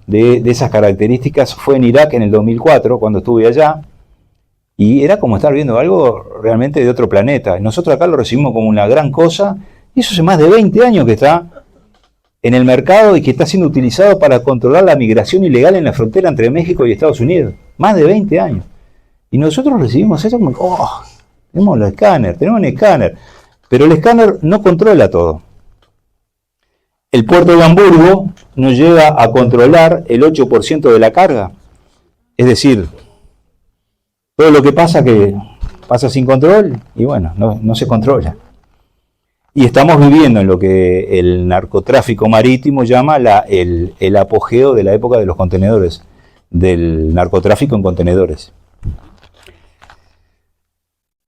de esas características fue en Irak en el 2004, cuando estuve allá, y era como estar viendo algo realmente de otro planeta. Nosotros acá lo recibimos como una gran cosa, y eso hace más de 20 años que está en el mercado y que está siendo utilizado para controlar la migración ilegal en la frontera entre México y Estados Unidos. Más de 20 años. Y nosotros recibimos eso como, tenemos el escáner. Pero el escáner no controla todo. El puerto de Hamburgo no llega a controlar el 8% de la carga. Es decir, todo lo que pasa sin control y bueno, no se controla. Y estamos viviendo en lo que el narcotráfico marítimo llama el apogeo de la época de los contenedores, del narcotráfico en contenedores.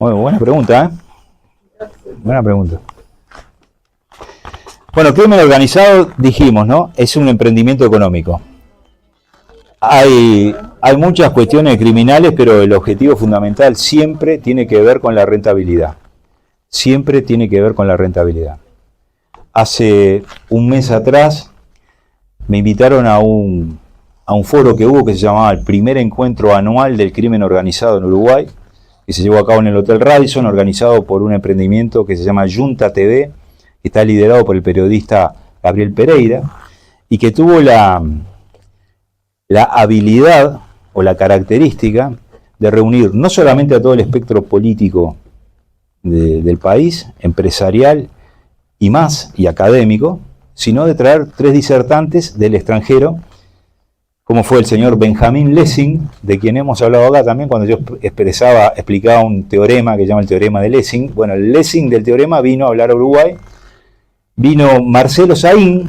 Bueno, buena pregunta, ¿eh? Buena pregunta. Bueno, crimen organizado, dijimos, ¿no? Es un emprendimiento económico. Hay muchas cuestiones criminales, pero el objetivo fundamental siempre tiene que ver con la rentabilidad. Siempre tiene que ver con la rentabilidad. Hace un mes atrás me invitaron a un foro que hubo que se llamaba el primer encuentro anual del crimen organizado en Uruguay, que se llevó a cabo en el Hotel Radisson, organizado por un emprendimiento que se llama Junta TV, que está liderado por el periodista Gabriel Pereira, y que tuvo la habilidad o la característica de reunir no solamente a todo el espectro político del país, empresarial y académico, sino de traer 3 disertantes del extranjero, como fue el señor Benjamin Lessing, de quien hemos hablado acá también cuando yo explicaba un teorema que se llama el teorema de Lessing. Bueno, el Lessing del teorema vino a hablar a Uruguay. Vino Marcelo Saín,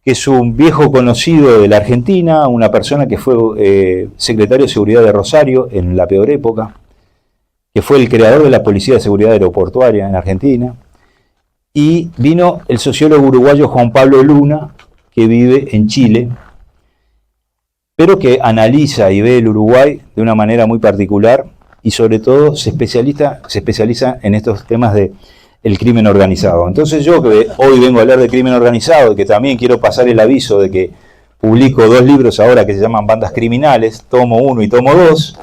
que es un viejo conocido de la Argentina, una persona que fue secretario de Seguridad de Rosario en la peor época, que fue el creador de la Policía de Seguridad Aeroportuaria en Argentina. Y vino el sociólogo uruguayo Juan Pablo Luna, que vive en Chile, pero que analiza y ve el Uruguay de una manera muy particular y sobre todo se especializa en estos temas del crimen organizado. Entonces yo, que hoy vengo a hablar de crimen organizado y que también quiero pasar el aviso de que publico 2 libros ahora que se llaman Bandas Criminales, tomo 1 y tomo 2,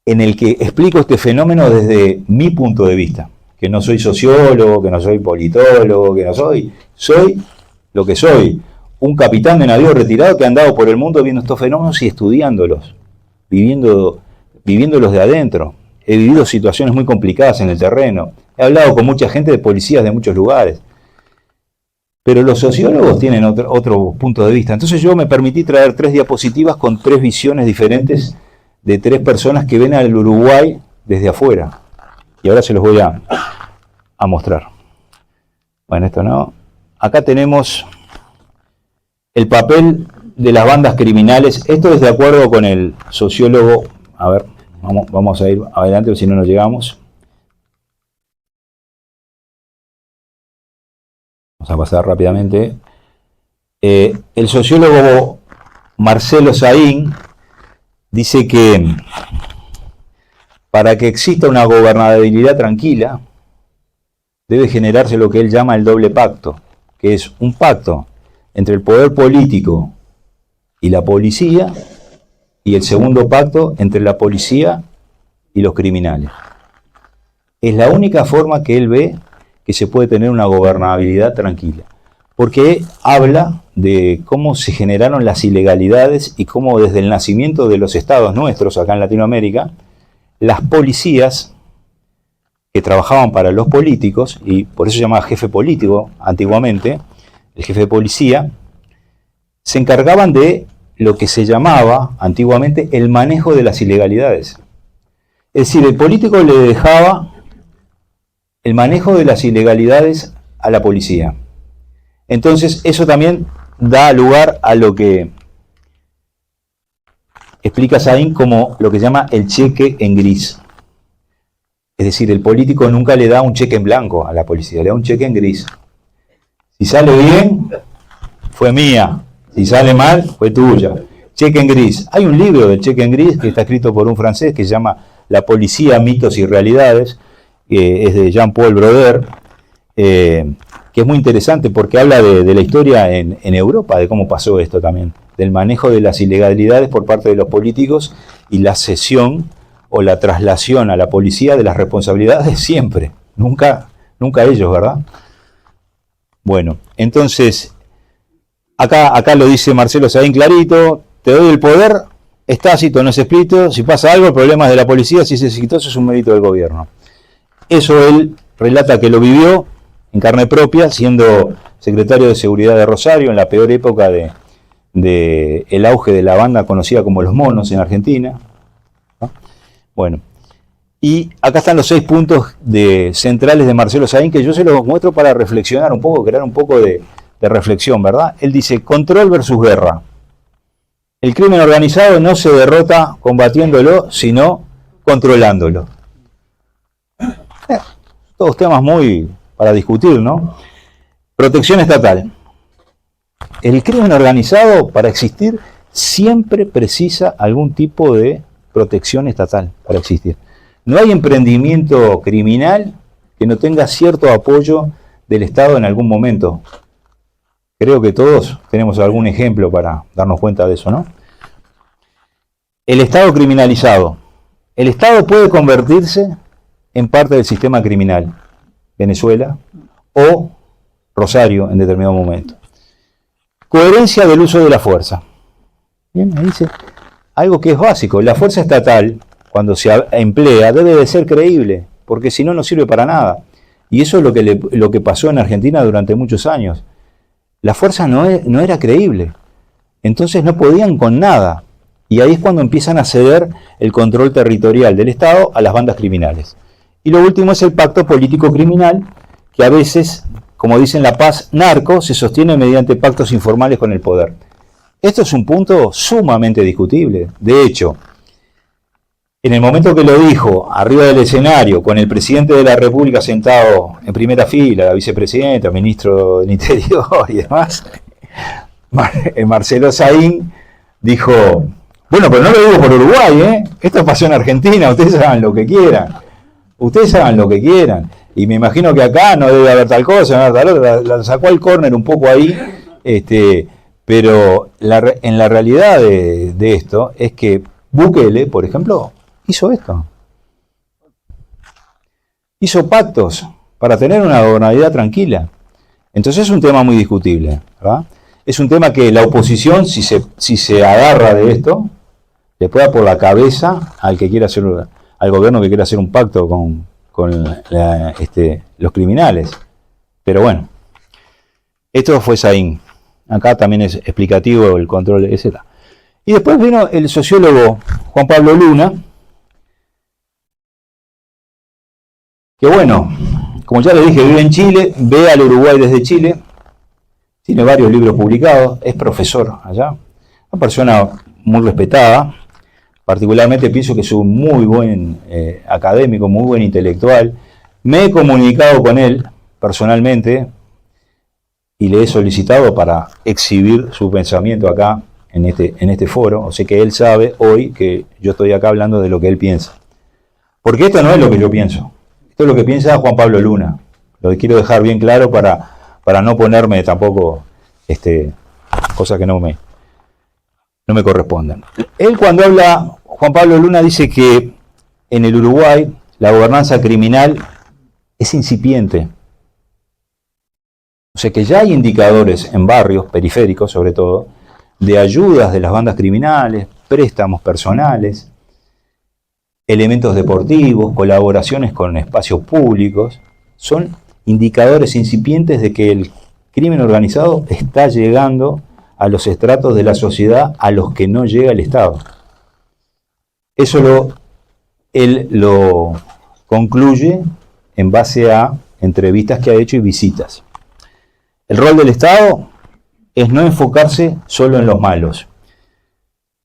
en el que explico este fenómeno desde mi punto de vista, que no soy sociólogo, que no soy politólogo, que no soy lo que soy, un capitán de navío retirado que ha andado por el mundo viendo estos fenómenos y estudiándolos, viviéndolos de adentro. He vivido situaciones muy complicadas en el terreno, he hablado con mucha gente de policías de muchos lugares, pero los sociólogos tienen otro punto de vista. Entonces yo me permití traer 3 diapositivas con 3 visiones diferentes de 3 personas que ven al Uruguay desde afuera. Y ahora se los voy a mostrar. Bueno, esto no. Acá tenemos el papel de las bandas criminales. Esto es de acuerdo con el sociólogo. A ver, vamos a ir adelante, si no nos llegamos. Vamos a pasar rápidamente. El sociólogo Marcelo Saín dice que para que exista una gobernabilidad tranquila, debe generarse lo que él llama el doble pacto, que es un pacto entre el poder político y la policía, y el segundo pacto entre la policía y los criminales. Es la única forma que él ve que se puede tener una gobernabilidad tranquila, porque habla de cómo se generaron las ilegalidades y cómo desde el nacimiento de los estados nuestros acá en Latinoamérica, las policías que trabajaban para los políticos, y por eso se llamaba jefe político antiguamente, el jefe de policía, se encargaban de lo que se llamaba antiguamente el manejo de las ilegalidades. Es decir, el político le dejaba el manejo de las ilegalidades a la policía. Entonces eso también da lugar a lo que explica Saín como lo que se llama el cheque en gris. Es decir, el político nunca le da un cheque en blanco a la policía, le da un cheque en gris. Si sale bien, fue mía. Si sale mal, fue tuya. Cheque en gris. Hay un libro de cheque en gris que está escrito por un francés que se llama La policía, mitos y realidades, que es de Jean-Paul Brodeur, que es muy interesante porque habla de la historia en Europa, de cómo pasó esto también, del manejo de las ilegalidades por parte de los políticos y la cesión o la traslación a la policía de las responsabilidades siempre, nunca ellos, ¿verdad? Bueno, entonces Acá lo dice Marcelo Saín clarito, te doy el poder, es tácito, no es explícito, si pasa algo el problema es de la policía, si es exitoso es un mérito del gobierno. Eso él relata que lo vivió en carne propia, siendo secretario de Seguridad de Rosario en la peor época de el auge de la banda conocida como Los Monos en Argentina, ¿no? Bueno, y acá están los 6 puntos centrales de Marcelo Saín, que yo se los muestro para reflexionar un poco, crear un poco de reflexión, ¿verdad? Él dice, control versus guerra. El crimen organizado no se derrota combatiéndolo, sino controlándolo. Todos temas muy para discutir, ¿no? Protección estatal. El crimen organizado, para existir, siempre precisa algún tipo de protección estatal para existir. No hay emprendimiento criminal que no tenga cierto apoyo del Estado en algún momento. Creo que todos tenemos algún ejemplo para darnos cuenta de eso, ¿no? El Estado criminalizado. El Estado puede convertirse en parte del sistema criminal. Venezuela o Rosario en determinado momento. Coherencia del uso de la fuerza. Bien, ahí dice algo que es básico. La fuerza estatal, cuando se emplea, debe de ser creíble, porque si no, no sirve para nada. Y eso es lo que pasó en Argentina durante muchos años. La fuerza no era creíble. Entonces no podían con nada. Y ahí es cuando empiezan a ceder el control territorial del Estado a las bandas criminales. Y lo último es el pacto político criminal, que a veces, como dicen La Paz, narco, se sostiene mediante pactos informales con el poder. Esto es un punto sumamente discutible. De hecho, en el momento que lo dijo, arriba del escenario, con el presidente de la República sentado en primera fila, la vicepresidenta, ministro del Interior y demás, Marcelo Saín dijo, bueno, pero no lo digo por Uruguay, ¿eh? Esto pasó en Argentina, ustedes hagan lo que quieran. Ustedes hagan lo que quieran. Y me imagino que acá no debe haber tal cosa, no debe haber tal otra. La sacó al córner un poco ahí, pero en la realidad de esto es que Bukele, por ejemplo, hizo esto. Hizo pactos para tener una gobernabilidad tranquila. Entonces es un tema muy discutible, ¿verdad? Es un tema que la oposición, si se agarra de esto, le pueda por la cabeza al gobierno que quiera hacer un pacto con los criminales. Pero bueno, esto fue Saín. Acá también es explicativo el control, etc. Y después vino el sociólogo Juan Pablo Luna, que bueno, como ya le dije, vive en Chile, ve al Uruguay desde Chile, tiene varios libros publicados, es profesor allá, una persona muy respetada. Particularmente pienso que es un muy buen académico, muy buen intelectual. Me he comunicado con él personalmente y le he solicitado para exhibir su pensamiento acá en este foro. O sea que él sabe hoy que yo estoy acá hablando de lo que él piensa. Porque esto no es lo que yo pienso. Esto es lo que piensa Juan Pablo Luna. Lo quiero dejar bien claro para no ponerme tampoco cosas que no me corresponden. Él cuando habla, Juan Pablo Luna dice que en el Uruguay la gobernanza criminal es incipiente. O sea que ya hay indicadores en barrios periféricos, sobre todo, de ayudas de las bandas criminales, préstamos personales, elementos deportivos, colaboraciones con espacios públicos. Son indicadores incipientes de que el crimen organizado está llegando a los estratos de la sociedad a los que no llega el Estado. Eso él lo concluye en base a entrevistas que ha hecho y visitas. El rol del Estado es no enfocarse solo en los malos.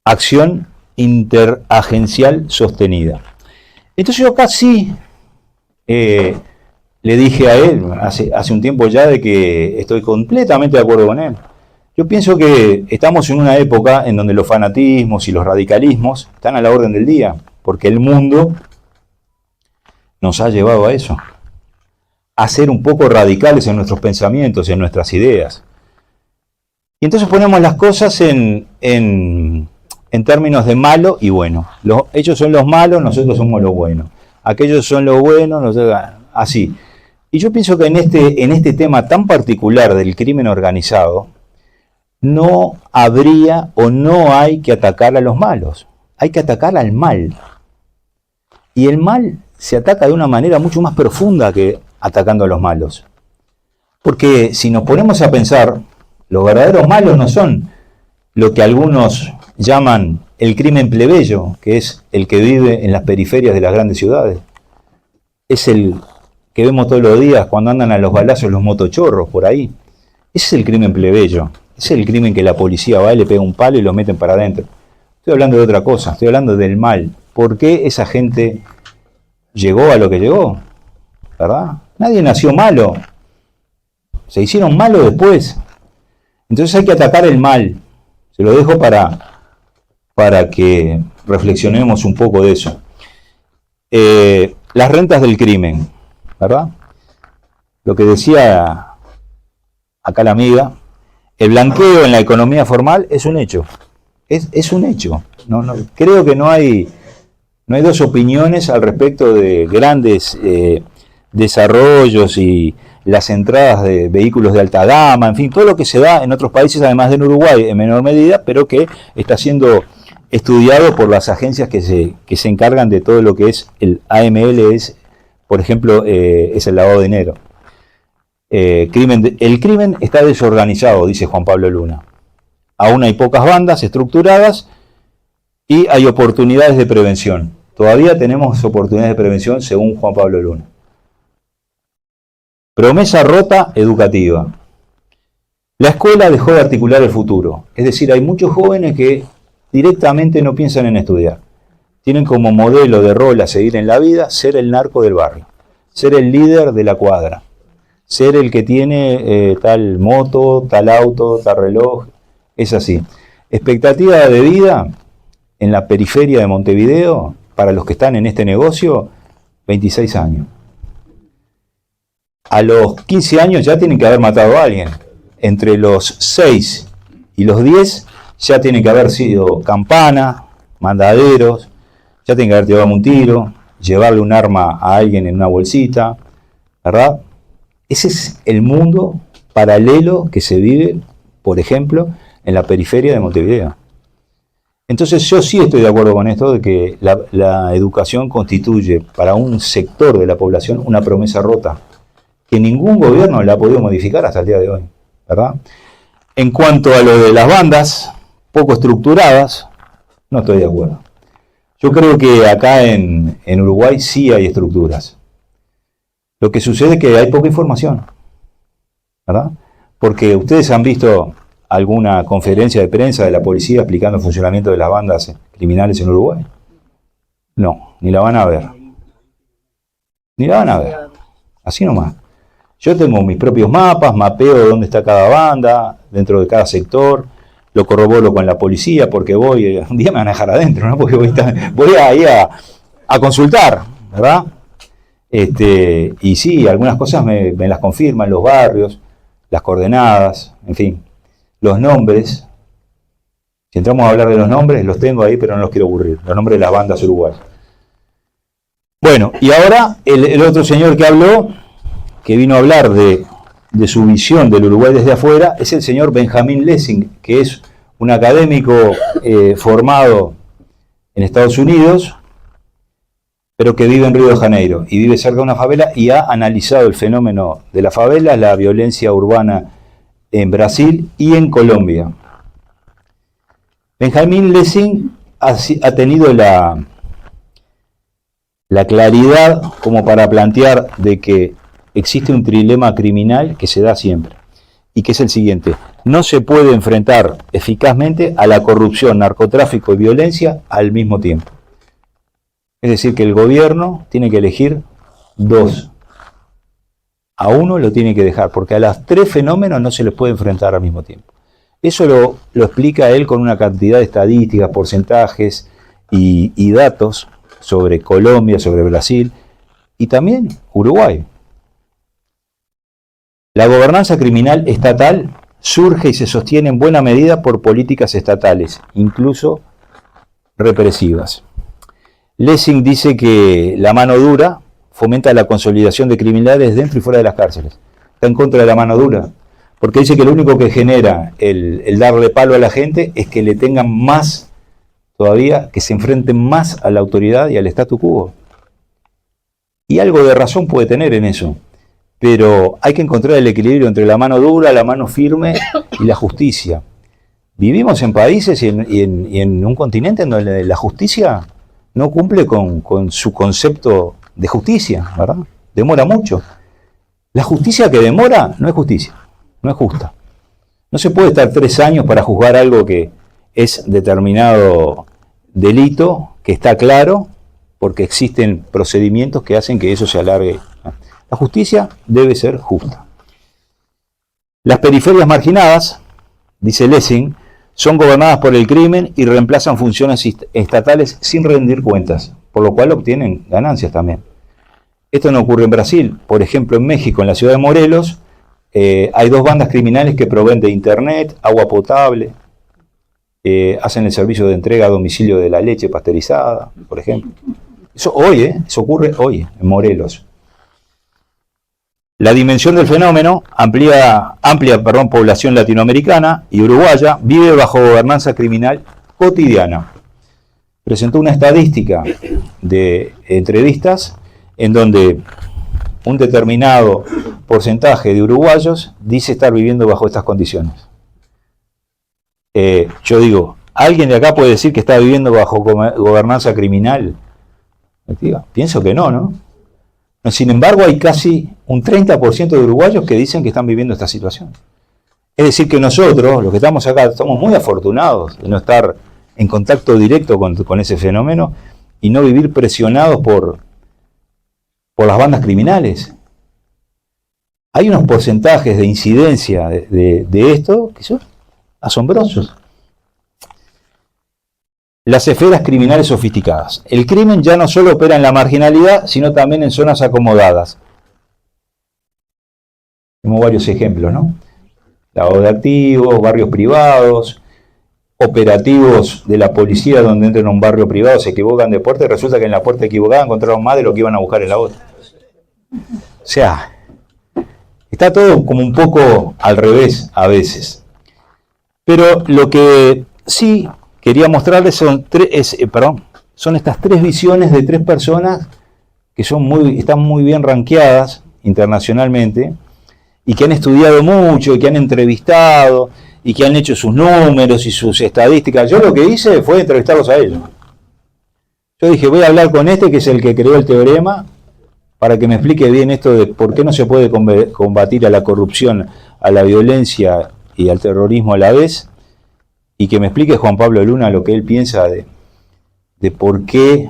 Acción interagencial sostenida. Entonces yo acá sí le dije a él, hace un tiempo ya, de que estoy completamente de acuerdo con él. Yo pienso que estamos en una época en donde los fanatismos y los radicalismos están a la orden del día, porque el mundo nos ha llevado a eso, a ser un poco radicales en nuestros pensamientos, en nuestras ideas. Y entonces ponemos las cosas en términos de malo y bueno. Ellos son los malos, nosotros somos los buenos. Aquellos son los buenos, nosotros así. Y yo pienso que en este tema tan particular del crimen organizado, no habría o no hay que atacar a los malos, hay que atacar al mal. Y el mal se ataca de una manera mucho más profunda que atacando a los malos. Porque si nos ponemos a pensar, los verdaderos malos no son lo que algunos llaman el crimen plebeyo, que es el que vive en las periferias de las grandes ciudades. Es el que vemos todos los días cuando andan a los balazos los motochorros por ahí. Ese es el crimen plebeyo. Ese es el crimen que la policía va y le pega un palo y lo meten para adentro. Estoy hablando de otra cosa, estoy hablando del mal. ¿Por qué esa gente llegó a lo que llegó? ¿Verdad? Nadie nació malo. Se hicieron malos después. Entonces hay que atacar el mal. Se lo dejo para que reflexionemos un poco de eso. Las rentas del crimen, ¿verdad? Lo que decía acá la amiga, el blanqueo en la economía formal es un hecho. Es un hecho. Creo que no hay dos opiniones al respecto de grandes desarrollos y las entradas de vehículos de alta gama, en fin, todo lo que se da en otros países, además de en Uruguay en menor medida, pero que está siendo estudiado por las agencias que se encargan de todo lo que es el AML, por ejemplo, es el lavado de dinero. El crimen está desorganizado, dice Juan Pablo Luna. Aún hay pocas bandas estructuradas y hay oportunidades de prevención. Todavía tenemos oportunidades de prevención según Juan Pablo Luna. Promesa rota educativa. La escuela dejó de articular el futuro. Es decir, hay muchos jóvenes que directamente no piensan en estudiar. Tienen como modelo de rol a seguir en la vida ser el narco del barrio, ser el líder de la cuadra, ser el que tiene tal moto, tal auto, tal reloj. Es así. Expectativa de vida en la periferia de Montevideo, para los que están en este negocio, 26 años. A los 15 años ya tienen que haber matado a alguien. Entre los 6 y los 10 ya tienen que haber sido campana, mandaderos, ya tienen que haber llevado un tiro, llevarle un arma a alguien en una bolsita, ¿verdad? Ese es el mundo paralelo que se vive, por ejemplo, en la periferia de Montevideo. Entonces yo sí estoy de acuerdo con esto de que la educación constituye para un sector de la población una promesa rota, que ningún gobierno la ha podido modificar hasta el día de hoy, ¿verdad? En cuanto a lo de las bandas poco estructuradas, no estoy de acuerdo. Yo creo que acá en Uruguay sí hay estructuras. Lo que sucede es que hay poca información, ¿verdad? Porque ustedes han visto alguna conferencia de prensa de la policía explicando el funcionamiento de las bandas criminales en Uruguay. No, ni la van a ver. Ni la van a ver. Así nomás. Yo tengo mis propios mapas, mapeo dónde está cada banda, dentro de cada sector, lo corroboro con la policía porque un día me van a dejar adentro, ¿no? Porque voy ahí a consultar, ¿verdad? Y sí, algunas cosas me las confirman, los barrios, las coordenadas, en fin, los nombres. Si entramos a hablar de los nombres, los tengo ahí, pero no los quiero aburrir, los nombres de las bandas uruguayas. Bueno, y ahora el otro señor que habló, que vino a hablar de su visión del Uruguay desde afuera, es el señor Benjamín Lessing, que es un académico formado en Estados Unidos, pero que vive en Río de Janeiro y vive cerca de una favela y ha analizado el fenómeno de la favela, la violencia urbana en Brasil y en Colombia. Benjamín Lessing ha tenido la claridad como para plantear de que existe un trilema criminal que se da siempre, y que es el siguiente: no se puede enfrentar eficazmente a la corrupción, narcotráfico y violencia al mismo tiempo. Es decir, que el gobierno tiene que elegir dos. A uno lo tiene que dejar, porque a los tres fenómenos no se les puede enfrentar al mismo tiempo. Eso lo explica él con una cantidad de estadísticas, porcentajes y datos sobre Colombia, sobre Brasil y también Uruguay. La gobernanza criminal estatal surge y se sostiene en buena medida por políticas estatales, incluso represivas. Lessing dice que la mano dura fomenta la consolidación de criminales dentro y fuera de las cárceles. Está en contra de la mano dura, Porque dice que lo único que genera el darle palo a la gente es que le tengan más todavía, que se enfrenten más a la autoridad y al statu quo. Y algo de razón puede tener en eso, pero hay que encontrar el equilibrio entre la mano dura, la mano firme y la justicia. Vivimos en países y en un continente en donde la justicia no cumple con su concepto de justicia, ¿verdad? Demora mucho. La justicia que demora no es justicia, no es justa. No se puede estar 3 años para juzgar algo que es determinado delito, que está claro, porque existen procedimientos que hacen que eso se alargue. La justicia debe ser justa. Las periferias marginadas, dice Lessing, son gobernadas por el crimen y reemplazan funciones estatales sin rendir cuentas, por lo cual obtienen ganancias también. Esto no ocurre en Brasil. Por ejemplo, en México, en la ciudad de Morelos, hay 2 bandas criminales que proveen de internet, agua potable, hacen el servicio de entrega a domicilio de la leche pasteurizada, por ejemplo. Eso hoy, eso ocurre hoy, en Morelos. La dimensión del fenómeno, amplia población latinoamericana y uruguaya, vive bajo gobernanza criminal cotidiana. Presentó una estadística de entrevistas en donde un determinado porcentaje de uruguayos dice estar viviendo bajo estas condiciones. Yo digo, ¿alguien de acá puede decir que está viviendo bajo gobernanza criminal? Pienso que no, ¿no? Sin embargo, hay casi un 30% de uruguayos que dicen que están viviendo esta situación. Es decir, que nosotros, los que estamos acá, estamos muy afortunados de no estar en contacto directo con ese fenómeno y no vivir presionados por las bandas criminales. Hay unos porcentajes de incidencia de esto que son asombrosos. Las esferas criminales sofisticadas. El crimen ya no solo opera en la marginalidad, sino también en zonas acomodadas. Tenemos varios ejemplos, ¿no? Lavado de activos, barrios privados, operativos de la policía donde entran a un barrio privado, se equivocan de puerta y resulta que en la puerta equivocada encontraron más de lo que iban a buscar en la otra. O sea, está todo como un poco al revés a veces. Pero lo que sí quería mostrarles son estas 3 visiones de 3 personas que están muy bien rankeadas internacionalmente y que han estudiado mucho y que han entrevistado y que han hecho sus números y sus estadísticas. Yo lo que hice fue entrevistarlos a ellos. Yo dije, voy a hablar con este que es el que creó el teorema para que me explique bien esto de por qué no se puede combatir a la corrupción, a la violencia y al terrorismo a la vez. Y que me explique Juan Pablo Luna lo que él piensa de por qué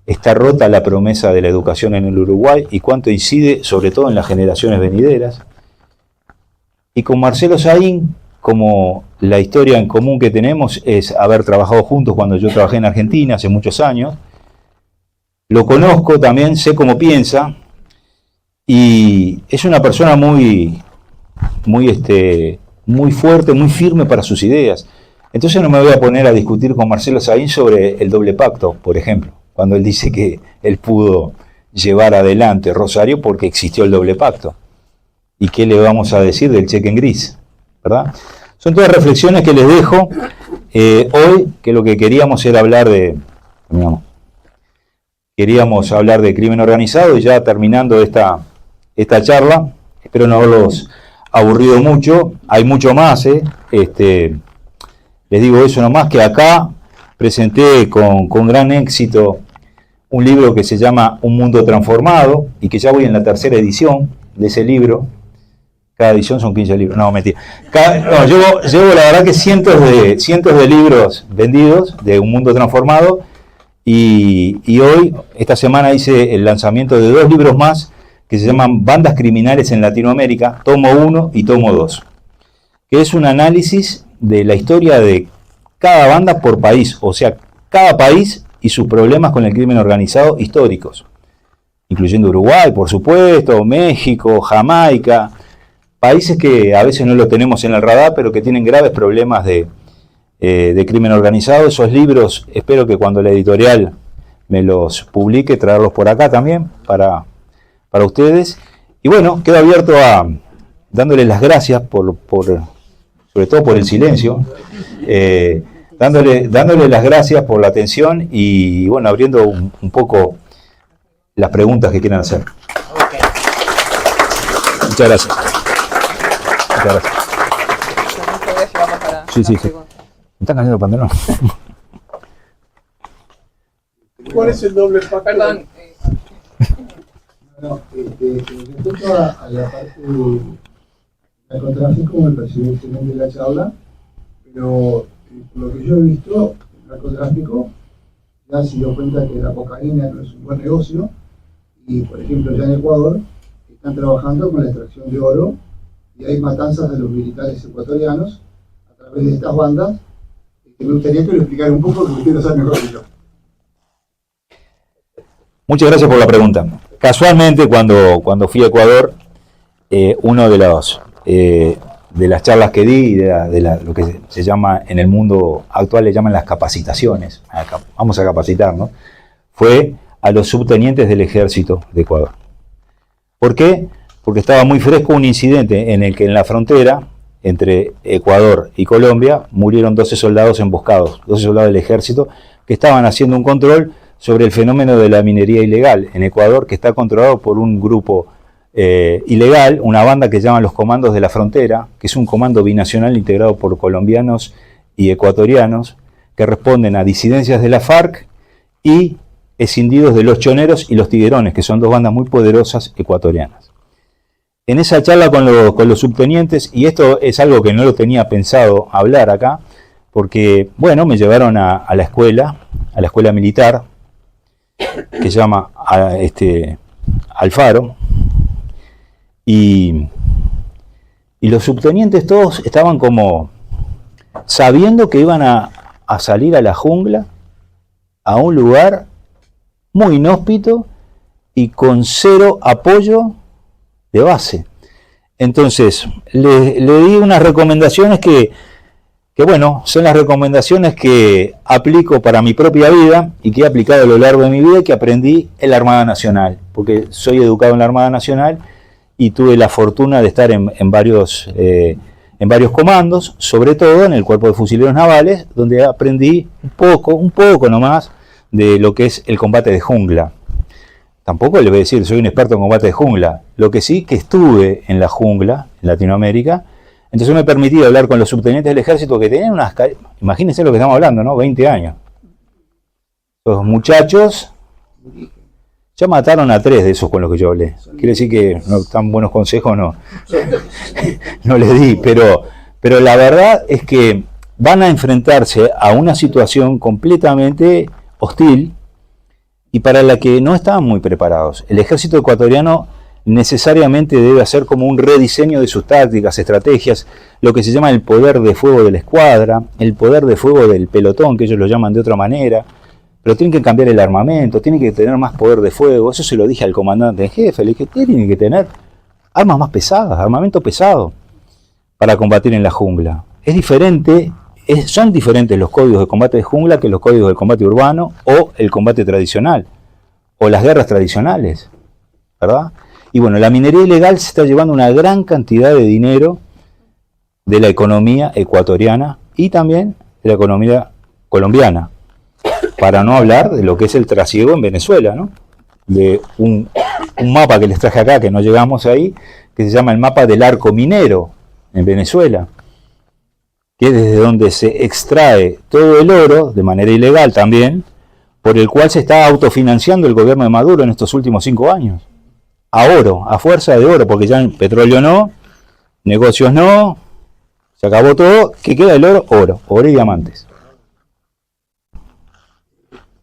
está rota la promesa de la educación en el Uruguay y cuánto incide sobre todo en las generaciones venideras. Y con Marcelo Saín, como la historia en común que tenemos es haber trabajado juntos cuando yo trabajé en Argentina hace muchos años, lo conozco también, sé cómo piensa, y es una persona muy fuerte, muy firme para sus ideas. Entonces no me voy a poner a discutir con Marcelo Saín sobre el doble pacto, por ejemplo, cuando él dice que él pudo llevar adelante Rosario porque existió el doble pacto. ¿Y qué le vamos a decir del cheque en gris? ¿Verdad? Son todas reflexiones que les dejo hoy, que lo que queríamos era hablar queríamos hablar de crimen organizado y ya terminando esta charla, espero no haberlos aburrido mucho, hay mucho más, les digo eso nomás, que acá presenté con gran éxito un libro que se llama Un Mundo Transformado y que ya voy en la 3ª edición de ese libro. Cada edición son 15 libros. No, mentira. Llevo la verdad que cientos de libros vendidos de Un Mundo Transformado y hoy, esta semana, hice el lanzamiento de 2 libros más que se llaman Bandas Criminales en Latinoamérica, tomo 1 y tomo 2, que es un análisis de la historia de cada banda por país, o sea, cada país y sus problemas con el crimen organizado históricos, incluyendo Uruguay, por supuesto, México, Jamaica, países que a veces no los tenemos en el radar, pero que tienen graves problemas de crimen organizado. Esos libros, espero que cuando la editorial me los publique, traerlos por acá también, para ustedes. Y bueno, quedo abierto dándole las gracias sobre todo por el silencio, dándole las gracias por la atención y bueno, abriendo un poco las preguntas que quieran hacer. Muchas gracias. Muchas gracias. Sí. Me están cayendo el pantalón. ¿Cuál es el doble impacto? Perdón. Respecto a la parte del narcotráfico, me pareció excelente la charla, pero por lo que yo he visto, el narcotráfico ya se dio cuenta que la cocaína no es un buen negocio, y por ejemplo ya en Ecuador están trabajando con la extracción de oro, y hay matanzas de los militares ecuatorianos a través de estas bandas, que me gustaría que lo explicara un poco, porque usted lo sabe mejor que yo. Muchas gracias por la pregunta. Casualmente, cuando fui a Ecuador, uno de las charlas que di, lo que se llama en el mundo actual, le llaman las capacitaciones, vamos a capacitarnos, fue a los subtenientes del ejército de Ecuador. ¿Por qué? Porque estaba muy fresco un incidente en el que en la frontera entre Ecuador y Colombia murieron 12 soldados emboscados, 12 soldados del ejército que estaban haciendo un control sobre el fenómeno de la minería ilegal en Ecuador, que está controlado por un grupo ilegal, una banda que llaman los Comandos de la Frontera, que es un comando binacional integrado por colombianos y ecuatorianos, que responden a disidencias de la FARC y escindidos de los Choneros y los Tiguerones, que son dos bandas muy poderosas ecuatorianas. En esa charla con los subtenientes, y esto es algo que no lo tenía pensado hablar acá, porque, bueno, me llevaron a la escuela militar, que se llama Alfaro, y los subtenientes todos estaban como sabiendo que iban a salir a la jungla, a un lugar muy inhóspito y con cero apoyo de base. Entonces, le di unas recomendaciones que bueno, son las recomendaciones que aplico para mi propia vida y que he aplicado a lo largo de mi vida y que aprendí en la Armada Nacional, porque soy educado en la Armada Nacional y tuve la fortuna de estar en varios comandos, sobre todo en el Cuerpo de Fusileros Navales, donde aprendí un poco nomás de lo que es el combate de jungla. Tampoco les voy a decir, soy un experto en combate de jungla, lo que sí que estuve en la jungla, en Latinoamérica. Entonces me permití hablar con los subtenientes del ejército que tenían imagínense lo que estamos hablando, ¿no? 20 años. Los muchachos ya mataron a 3 de esos con los que yo hablé. Quiere decir que no tan buenos consejos no les di, pero la verdad es que van a enfrentarse a una situación completamente hostil y para la que no estaban muy preparados. El ejército ecuatoriano necesariamente debe hacer como un rediseño de sus tácticas, estrategias, lo que se llama el poder de fuego de la escuadra, el poder de fuego del pelotón, que ellos lo llaman de otra manera, pero tienen que cambiar el armamento, tienen que tener más poder de fuego. Eso se lo dije al comandante en jefe, le dije, tienen que tener armas más pesadas, armamento pesado, para combatir en la jungla. Es diferente, son diferentes los códigos de combate de jungla que los códigos de combate urbano o el combate tradicional, o las guerras tradicionales, ¿verdad? Y bueno, la minería ilegal se está llevando una gran cantidad de dinero de la economía ecuatoriana y también de la economía colombiana, para no hablar de lo que es el trasiego en Venezuela, ¿no? De un mapa que les traje acá, que no llegamos ahí, que se llama el mapa del arco minero en Venezuela, que es desde donde se extrae todo el oro, de manera ilegal también, por el cual se está autofinanciando el gobierno de Maduro en estos últimos 5 años. A oro, a fuerza de oro, porque ya en petróleo no, negocios no, se acabó todo. ¿Qué queda del oro? Oro y diamantes.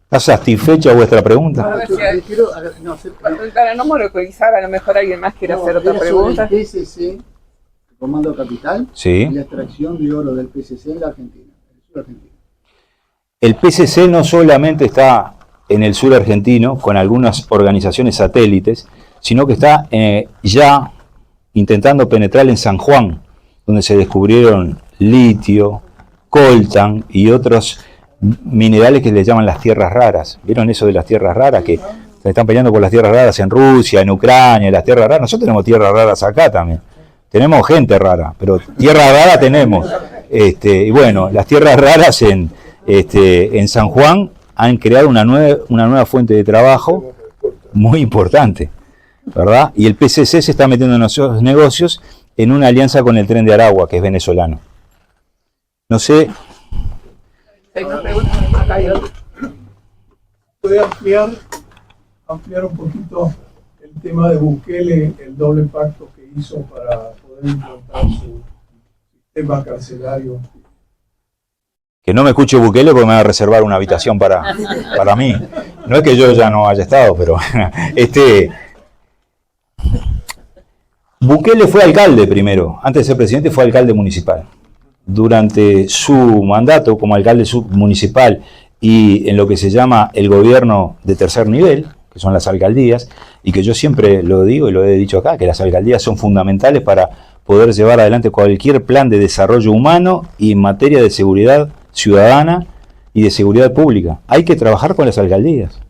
¿Está satisfecha vuestra pregunta? A ver para no monopolizar, a lo mejor alguien más quiere hacer otra pregunta. El PSC, el Comando Capital, Sí. y la extracción de oro del PSC en la Argentina, en el sur argentino. El PSC no solamente está en el sur argentino, con algunas organizaciones satélites, sino que está ya intentando penetrar en San Juan, donde se descubrieron litio, coltan y otros minerales que le llaman las tierras raras. ¿Vieron eso de las tierras raras? Que se están peleando por las tierras raras en Rusia, en Ucrania, las tierras raras. Nosotros tenemos tierras raras acá también. Tenemos gente rara, pero tierra rara tenemos. Y bueno, las tierras raras en San Juan han creado una nueva fuente de trabajo muy importante, ¿verdad? Y el PCC se está metiendo en esos negocios en una alianza con el Tren de Aragua, que es venezolano. No sé. ¿Puede ampliar un poquito el tema de Bukele, el doble pacto que hizo para poder implantar su sistema carcelario? Que no me escuche Bukele porque me va a reservar una habitación para mí. No es que yo ya no haya estado, pero Bukele fue alcalde primero. Antes de ser presidente fue alcalde municipal. Durante su mandato como alcalde municipal y en lo que se llama el gobierno de tercer nivel, que son las alcaldías, y que yo siempre lo digo y lo he dicho acá, que las alcaldías son fundamentales para poder llevar adelante cualquier plan de desarrollo humano y en materia de seguridad ciudadana y de seguridad pública. Hay que trabajar con las alcaldías,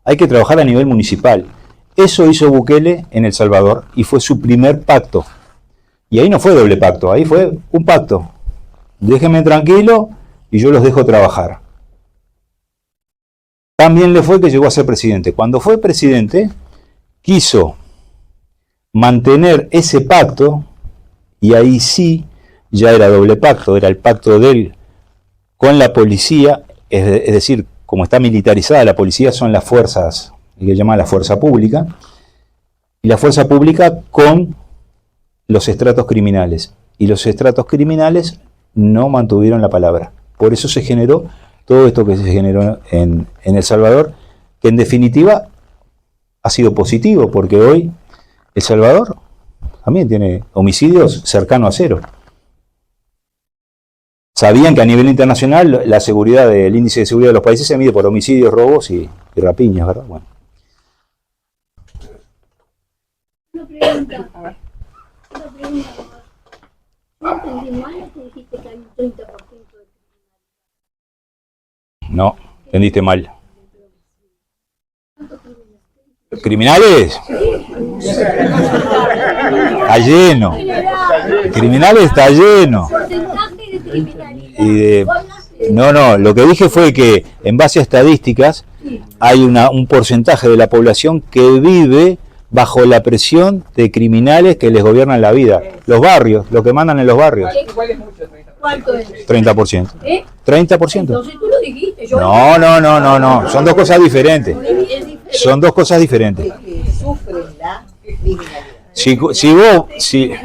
hay que trabajar a nivel municipal. Eso hizo Bukele en El Salvador y fue su primer pacto. Y ahí no fue doble pacto, ahí fue un pacto. Déjenme tranquilo y yo los dejo trabajar. También le fue que llegó a ser presidente. Cuando fue presidente, quiso mantener ese pacto, y ahí sí, ya era doble pacto, era el pacto de él con la policía, es decir, como está militarizada la policía, son las fuerzas, que llama la fuerza pública, y la fuerza pública con los estratos criminales. Y los estratos criminales no mantuvieron la palabra. Por eso se generó todo esto que se generó en El Salvador, que en definitiva ha sido positivo, porque hoy El Salvador también tiene homicidios cercanos a cero. Sabían que a nivel internacional la seguridad, el índice de seguridad de los países se mide por homicidios, robos y rapiñas, ¿verdad? Bueno. Una pregunta. ¿No entendí mal o te dijiste que hay un 30% de No, entendiste mal. ¿Criminales? Está lleno. Criminales está lleno. No, lo que dije fue que en base a estadísticas hay un porcentaje de la población que vive bajo la presión de criminales que les gobiernan la vida. Los barrios, lo que mandan en los barrios. ¿Cuánto es? 30%. 30%. Entonces tú lo dijiste. Yo No. Son dos cosas diferentes. Son dos cosas diferentes. Sufren la criminalidad. Si De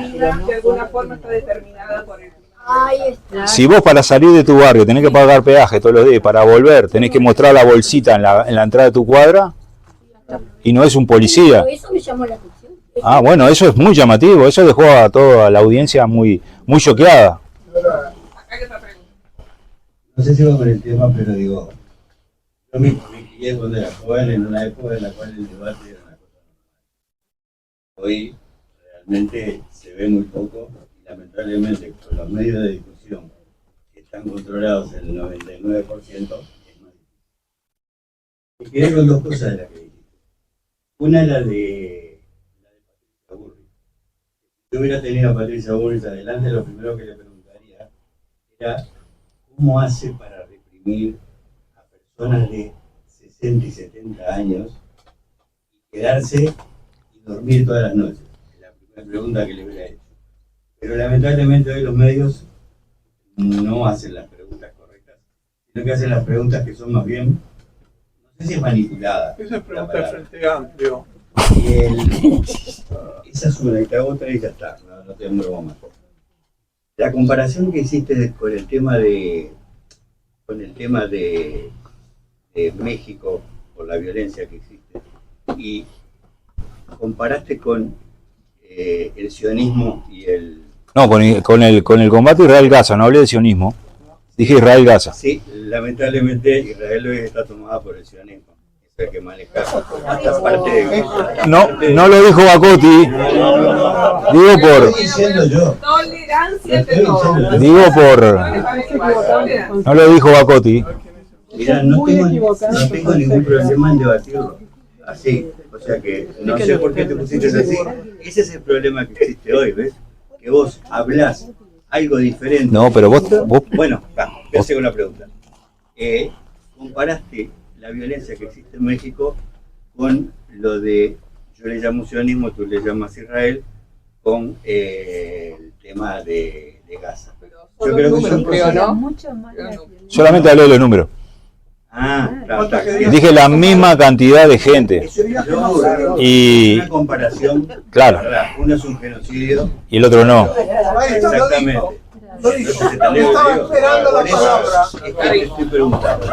alguna forma está determinada por el... Ahí está. Si vos para salir de tu barrio tenés que pagar peaje todos los días, para volver tenés que mostrar la bolsita en la entrada de tu cuadra, y no es un policía. Pero eso me llamó la atención. Ah, bueno, eso es muy llamativo, eso dejó a toda la audiencia muy choqueada. No sé si va con el tema, pero digo, yo me crié cuando era joven en una época en la cual el debate era una cosa normal. Hoy realmente se ve muy poco y lamentablemente con los medios de difusión que están controlados en el 99% es más difícil. Me quedé con dos cosas de las que dijiste. Una es la de Patricia Bullrich. Si yo hubiera tenido a Patricia Bullrich adelante, lo primero que le preguntaría era ¿cómo hace para reprimir a personas de 60 y 70 años y quedarse y dormir todas las noches? Es la primera pregunta que le hubiera hecho. Pero lamentablemente hoy los medios no hacen las preguntas correctas, sino que hacen las preguntas que son más bien, no sé si es manipulada. Esa es pregunta del Frente Amplio. Esa es una, y te hago otra y ya está, no te demoro más. La comparación que hiciste con el tema de México por la violencia que existe y comparaste con el sionismo y el... No, con el combate Israel-Gaza, no hablé de sionismo, dije Israel-Gaza. Sí, lamentablemente Israel hoy está tomada por el sionismo, es el que maneja esta parte de... No lo dijo Bacotti, digo por... Estoy diciendo yo. Tolerancia de todo. Digo por... No lo dijo Bacotti. Mira, no tengo ningún problema en debatirlo así, o sea que no sé por qué te pusiste así. Ese es el problema que existe hoy, ¿ves? que vos hablás algo diferente. No, pero vos Bueno, empecé con la pregunta. Comparaste la violencia que existe en México con lo de, yo le llamo sionismo, tú le llamas Israel, con el tema de Gaza. Yo creo que son cosas... solamente hablé de los números. Claro. Dije la misma cantidad de gente. Y una comparación, claro, ¿verdad? Uno es un genocidio y el otro no. exactamente. Estaba esperando la palabra. Es que te estoy preguntando.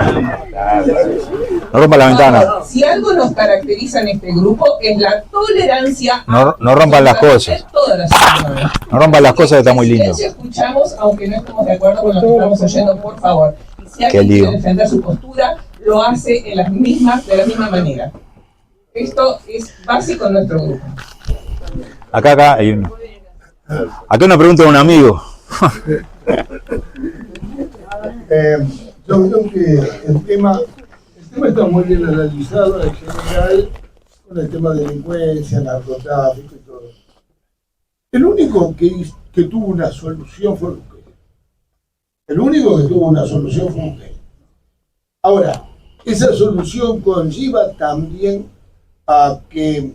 No rompa la ventana. Si algo nos caracteriza en este grupo es la tolerancia. No rompan las cosas. Todas las opiniones. No rompan las cosas, está muy En lindo. silencio escuchamos, aunque no estemos de acuerdo con lo que estamos oyendo, por favor. Y si alguien lío. quiere defender su postura, lo hace de la misma manera. Esto es básico en nuestro grupo. Acá hay uno. Acá una pregunta de un amigo. Yo creo que el tema está muy bien analizado en general con el tema de delincuencia, narcotráfico y todo. El único que tuvo una solución fue usted. El único que tuvo una solución fue usted. Ahora, esa solución conlleva también a que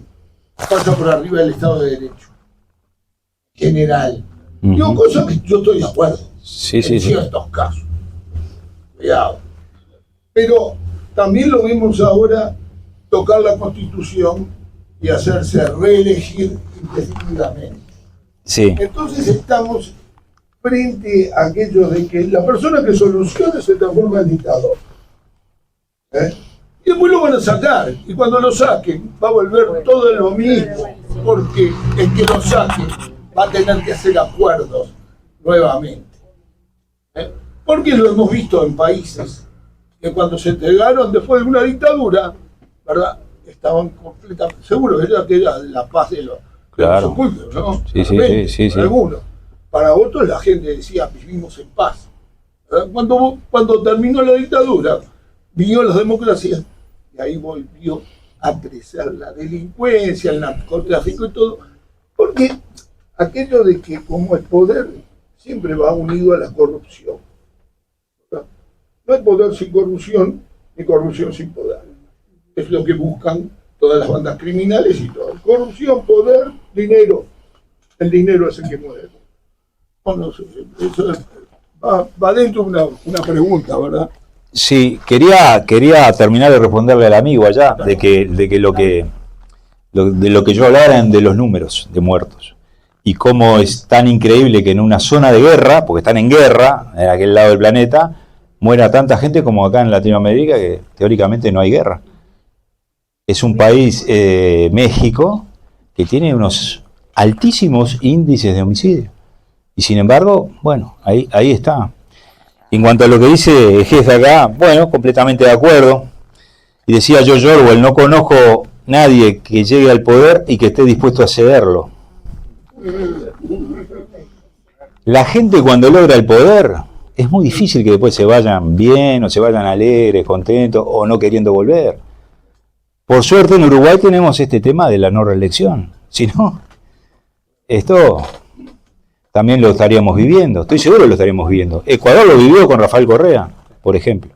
pasa por arriba el Estado de Derecho general. Digo, cosas que yo estoy de acuerdo Sí, en ciertos casos. Cuidado. Pero también lo vemos ahora tocar la Constitución y hacerse reelegir indefinidamente. Sí. Entonces estamos frente a aquello de que la persona que solucione se transforma en dictador. Y después lo van a sacar. Y cuando lo saquen va a volver todo lo mismo. Porque el que lo saque va a tener que hacer acuerdos nuevamente. Porque lo hemos visto en países que cuando se entregaron después de una dictadura, ¿verdad? Estaban completamente seguros que era la paz de los ocultos, ¿no? Sí. Algunos. Para otros la gente decía vivimos en paz. ¿Verdad? Cuando terminó la dictadura, vino las democracias y ahí volvió a crecer la delincuencia, el narcotráfico y todo. Porque aquello de que como el poder siempre va unido a la corrupción. ¿Verdad? No hay poder sin corrupción, ni corrupción sin poder. Es lo que buscan todas las bandas criminales y todo. Corrupción, poder, dinero. El dinero es el que mueve. No sé, eso va dentro de una pregunta, ¿verdad? Sí, quería terminar de responderle al amigo allá de lo que yo hablaba eran de los números de muertos y cómo es tan increíble que en una zona de guerra, porque están en guerra en aquel lado del planeta, muera tanta gente como acá en Latinoamérica, que teóricamente no hay guerra. Es un país, México, que tiene unos altísimos índices de homicidio. Y sin embargo, bueno, ahí está. En cuanto a lo que dice el jefe acá, bueno, completamente de acuerdo. Y decía George Orwell, no conozco nadie que llegue al poder y que esté dispuesto a cederlo. La gente cuando logra el poder, es muy difícil que después se vayan bien o se vayan alegres, contentos o no queriendo volver. Por suerte en Uruguay tenemos este tema de la no reelección. Si no, esto también lo estaríamos viviendo. Estoy seguro que lo estaríamos viviendo. Ecuador lo vivió con Rafael Correa, por ejemplo.